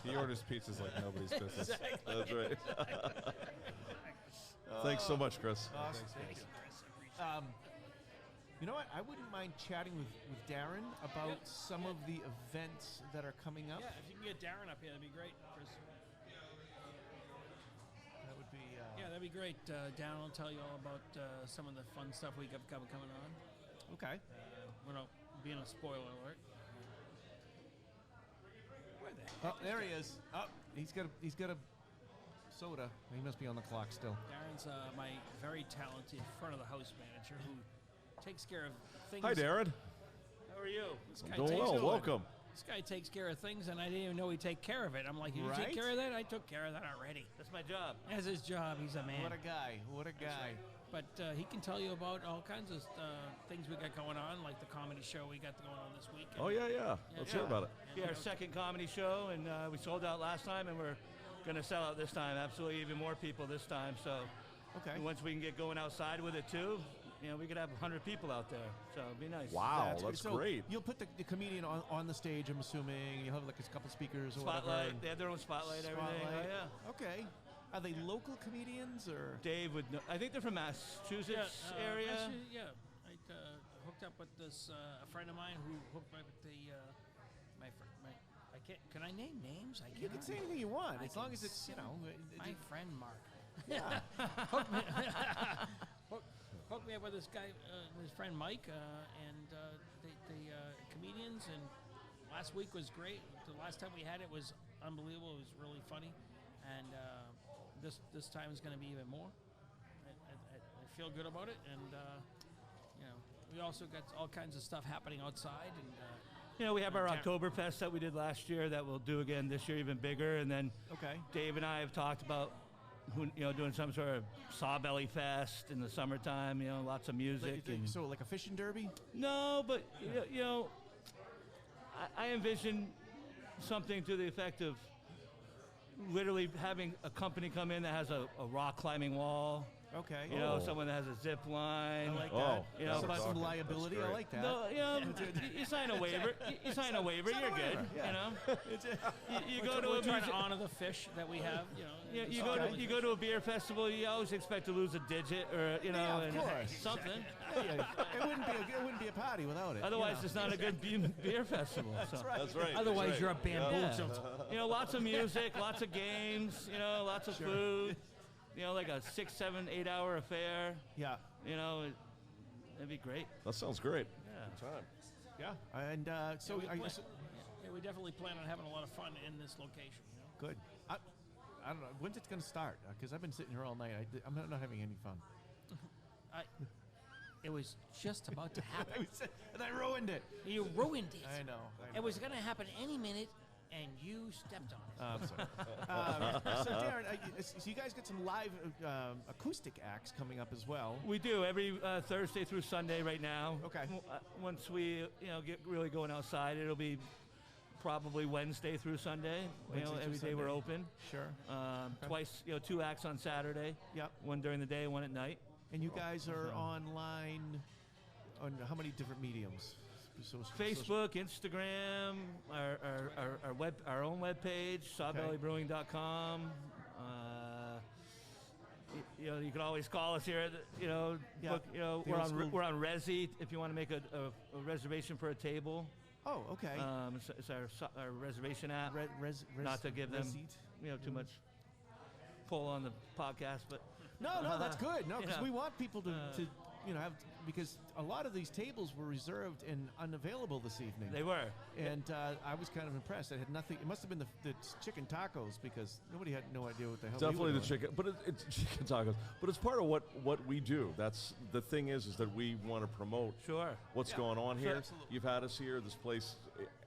He orders pizzas like nobody's business. That's right. Thanks so much, Chris. Awesome. Thank you. You know what? I wouldn't mind chatting with Darren about some of the events that are coming up. Yeah, if you can get Darren up here, that'd be great, Chris. That would be. Yeah, that'd be great. Darren will tell you all about some of the fun stuff we got coming on. Okay. Without being a spoiler alert. Where the heck Oh, there he is. Oh, he's got a soda. He must be on the clock still. Darren's my very talented front of the house manager who takes care of things. Hi, Darren. How are you? This guy Doing takes well. care- Welcome. This guy takes care of things, and I didn't even know he'd take care of it. I'm like, you Right? take care of that? I took care of that already. That's my job. That's his job. He's a man. What a guy. What a guy. But he can tell you about all kinds of things we got going on, like the comedy show we got going on this week. Oh, yeah. Let's hear about it. And, Yeah, our second comedy show, and we sold out last time, and we're going to sell out this time. Absolutely, even more people this time. So Okay. once we can get going outside with it too, we could have 100 people out there, so it'd be nice. Wow, that's So great. You'll put the comedian on the stage, I'm assuming. You'll have like a couple speakers or Spotlight, whatever. they have their own spotlight, everything. Oh, yeah. Okay. Are they local comedians or? Dave would know. I think they're from Massachusetts area. Actually, yeah. I hooked up with this a friend of mine who hooked me up with my I can't. Can I name names? I You can say anything you want, I as long can as it's my friend Mark. Yeah. Hooked me up with this guy, his friend Mike, and the comedians. And last week was great. The last time we had it was unbelievable. It was really funny, and this time is going to be even more. I feel good about it, and we also got all kinds of stuff happening outside. And we have our Oktoberfest that we did last year that we'll do again this year, even bigger. And then Dave and I have talked about doing some sort of Sawbelly Fest in the summertime. Lots of music. So like a fishing derby? No, but I envision something to the effect of literally having a company come in that has a rock climbing wall. Okay. Someone that has a zip line. I like that. But some liability. I like that. No, you sign a waiver. You sign a waiver. You're good. You go to we're trying to honor the fish that we have. You go to a beer festival. You always expect to lose a digit or of course. something. It wouldn't be a party without it. Otherwise, it's not a good beer festival. So. That's right. Otherwise, that's you're a right. bamboozled. Lots of music, lots of games. Lots of food. Like a 6, 7, 8 hour affair. Yeah. It'd be great. That sounds great. Yeah. Time. Yeah. And so we definitely plan on having a lot of fun in this location. Good. I don't know. When's it going to start? Because I've been sitting here all night. I'm not having any fun. It was just about to happen. And I ruined it. You ruined it. I know. It was going to happen any minute, and you stepped on it. I'm sorry. So Darren, so you guys got some live acoustic acts coming up as well. We do every Thursday through Sunday right now. Okay. Once we get really going outside, it'll be probably Wednesday through Sunday. Every day we're open. Sure. Twice, 2 acts on Saturday. Yep. One during the day, one at night. And you guys are online on how many different mediums? Facebook, Instagram, our own webpage, Sawbellybrewing.com. You can always call us here. We're on Resi if you want to make a reservation for a table. Oh, okay. It's our reservation app. Not to give them too much pull on the podcast, but no, that's good. No, because we want people to have, because a lot of these tables were reserved and unavailable this evening. They were. And I was kind of impressed. I had nothing. It must have been the chicken tacos, because nobody had no idea what the hell. Definitely we were the doing. chicken, but it's chicken tacos. But it's part of what we do. That's the thing is that we want to promote what's going on here. Absolutely. You've had us here. This place,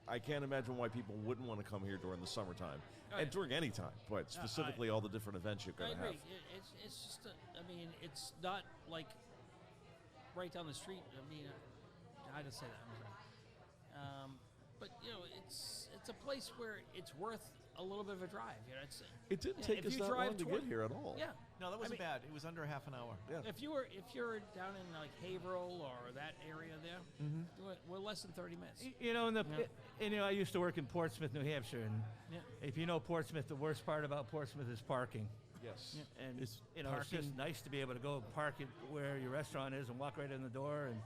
I can't imagine why people wouldn't want to come here during the summertime and during any time, but specifically all the different events you're going to have. It's just, it's not like right down the street. How to say that? But it's a place where it's worth a little bit of a drive. It didn't take us that long to get here at all. Yeah. No, that wasn't bad. It was under half an hour. Yeah. If you're down in like Haverhill or that area there, we're less than 30 minutes. I used to work in Portsmouth, New Hampshire, and if you know Portsmouth, the worst part about Portsmouth is parking. Yes. And it's just nice to be able to go park it where your restaurant is and walk right in the door. And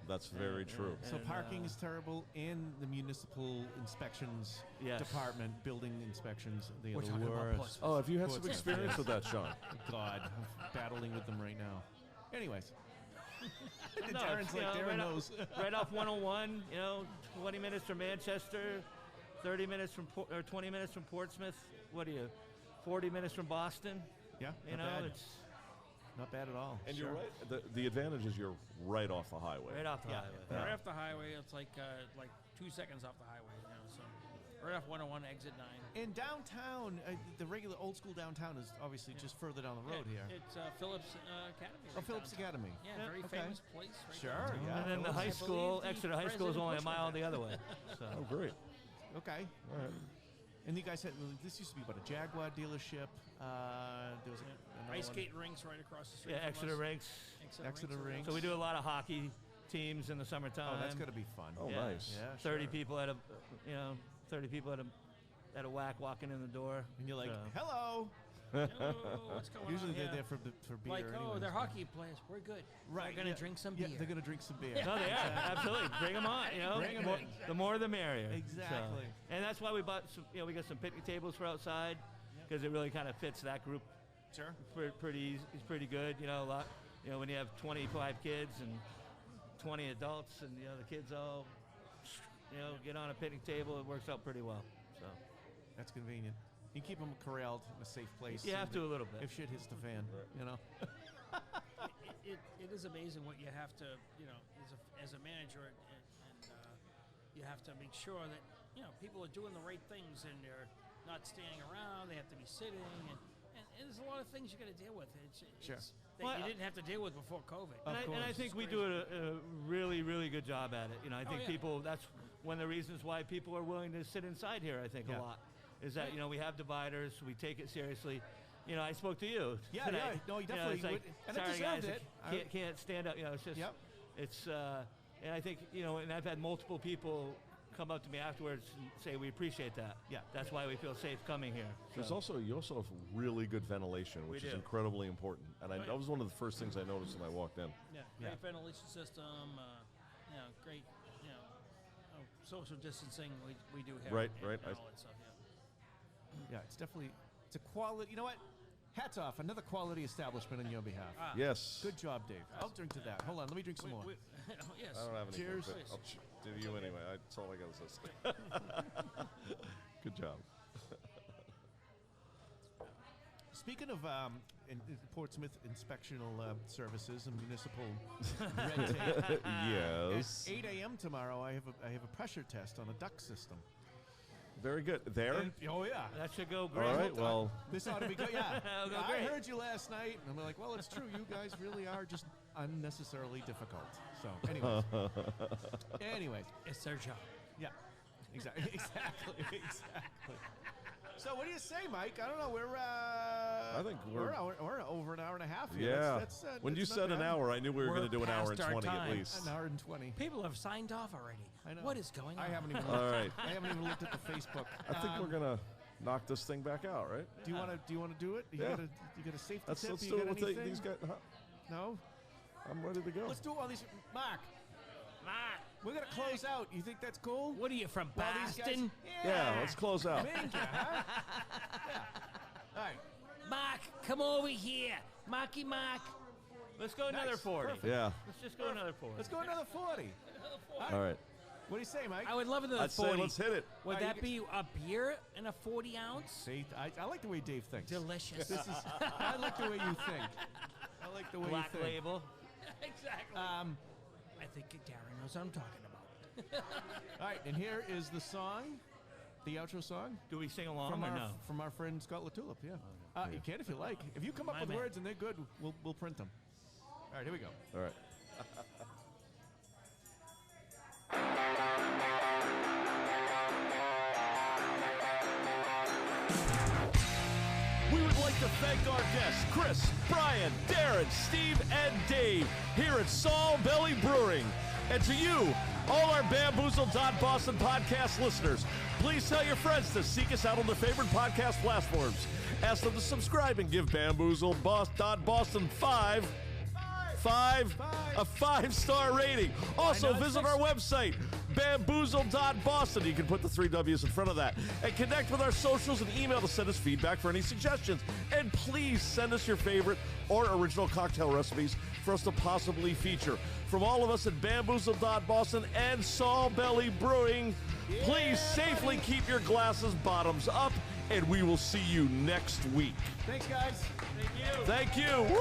that's very true. So parking is terrible, and the municipal inspections department, building inspections, the worst. Oh, have you had some experience with that, Sean? God, I'm battling with them right now. Anyways. Darren's Darren knows. Right off 101, 20 minutes from Manchester, 30 minutes from 20 minutes from Portsmouth. What are you, 40 minutes from Boston? Yeah, it's not bad at all. And you're right. The advantage is you're right off the highway. Right off the highway. Right off the highway, it's like 2 seconds off the highway. So right off 101, exit 9. And downtown, the regular old school downtown is obviously just further down the road here. It's Phillips Academy. Oh, Phillips Academy. Yeah, very famous place. Right sure, downtown. yeah. And then the high school, Exeter High School, is only a mile the other way. So. Oh, great. Okay. All right. And you guys had, this used to be about a Jaguar dealership. There was ice skating rinks right across the street. Yeah, Exeter rinks. Exeter rinks. So we do a lot of hockey teams in the summertime. Oh, that's going to be fun. Oh, Yeah. nice. Yeah, 30 sure. people at a, 30 people at a whack walking in the door. And you're like, So- hello. Oh, what's going Usually on? they're Yeah. there for beer. Like, anyways. they're hockey players. We're good. Right. They're going to drink some beer. Yeah, they're going to drink some beer. No, they are. Absolutely. Bring them on, Bring 'em More- in. The more the merrier. Exactly. So, and that's why we bought some, we got some picnic tables for outside because it really kind of fits that group Sure. pretty it's pretty good. A lot, when you have 25 kids and 20 adults and, the kids all, get on a picnic table, it works out pretty well. So That's convenient. You keep them corralled in a safe place. you have so to a that little bit. If shit hits the fan, It is amazing what you have to, as a manager, and you have to make sure that, people are doing the right things and they're not standing around. They have to be sitting, and there's a lot of things you got to deal with. Sure. That Well, you didn't have to deal with before COVID. And I think we do a really, really good job at it. I think people, that's one of the reasons why people are willing to sit inside here, I think, Yeah. a lot. Is that, we have dividers, we take it seriously. I spoke to you Yeah, today. yeah. No, you definitely it's like, would- and it sorry deserved guys, it. I can't stand up. It's just, Yep. it's, and I think, and I've had multiple people come up to me afterwards and say, we appreciate that. Yeah. That's why we feel safe coming here. There's So- you also have really good ventilation, which is do. incredibly important. And that was one of the first things I noticed when I walked in. Yeah, Yeah. great ventilation system. Great. Social distancing. We do have. Right, and right. all that stuff. Yeah. Yeah, it's definitely it's a quality. You know what? Hats off, another quality establishment on your behalf. Yes. Good job, Dave. I'll drink to that. Hold on, let me drink some more. Yes. I don't have any. Cheers. But I'll do you anyway. That's all I got to say. Good job. Speaking of in Portsmouth inspectional services and municipal red tape, Yes. at 8 a.m. tomorrow, I have a pressure test on a duct system. Very good. There? And- oh yeah. That should go great. All right, well, This ought to be good. Yeah. That'll go I great. heard you last night, and I'm like, well, it's true. You guys really are just unnecessarily difficult. So, anyways, It's their job. yeah, exactly, exactly. So, what do you say, Mike? I don't know. I think we're we're over an hour and a half here. yeah. That's, When you that's said not an bad. hour, I knew we were We're going to do an hour and past our 20 at time. least. An hour and 20. People have signed off already. I know. What is going on? I haven't even. All Looked, right. I haven't even looked at the Facebook. I think we're going to knock this thing back out, right? Do you want to do it? You Yeah. got a safety Let's tip? You do got it with anything? these guys. No. I'm ready to go. Let's do all these. Mark, Mark, we're gonna close out. You think that's cool? what are you from, While these guys- Boston? Yeah, let's close out. Thank you, huh? Yeah. All right. Mark, come over here. Marky Mark. Let's go another Nice. 40. Perfect. Yeah. Let's just go another 40. Let's go another 40. All right. What do you say, Mike? I would love another I'd say 40. let's hit it. Would All right, that be a beer and a 40 ounce? See, I like the way Dave thinks. Delicious. This is. I like the way you think. I like the way Black you think. label. Exactly. Um, I think Darren knows what I'm talking about. all right, and here is the song, the outro song Do we sing along from or our no? from our friend Scott LaTulip. Yeah. You can if you like. If you come up My with man. words and they're good, we'll print them. All right, here we go. All right. We would like to thank our guests, Chris, Brian, Darren, Steve, and Dave, here at Sawbelly Brewing. And to you, all our Bamboozled.boston podcast listeners, please tell your friends to seek us out on their favorite podcast platforms. Ask them to subscribe and give Bamboozled.boston a 5-star rating. Also, visit our website, Bamboozled.boston. You can put the 3 W's in front of that. And connect with our socials and email to send us feedback for any suggestions. And please send us your favorite or original cocktail recipes for us to possibly feature. From all of us at Bamboozled.boston and Sawbelly Brewing, please safely keep your glasses bottoms up, and we will see you next week. Thanks, guys. Thank you. Woo!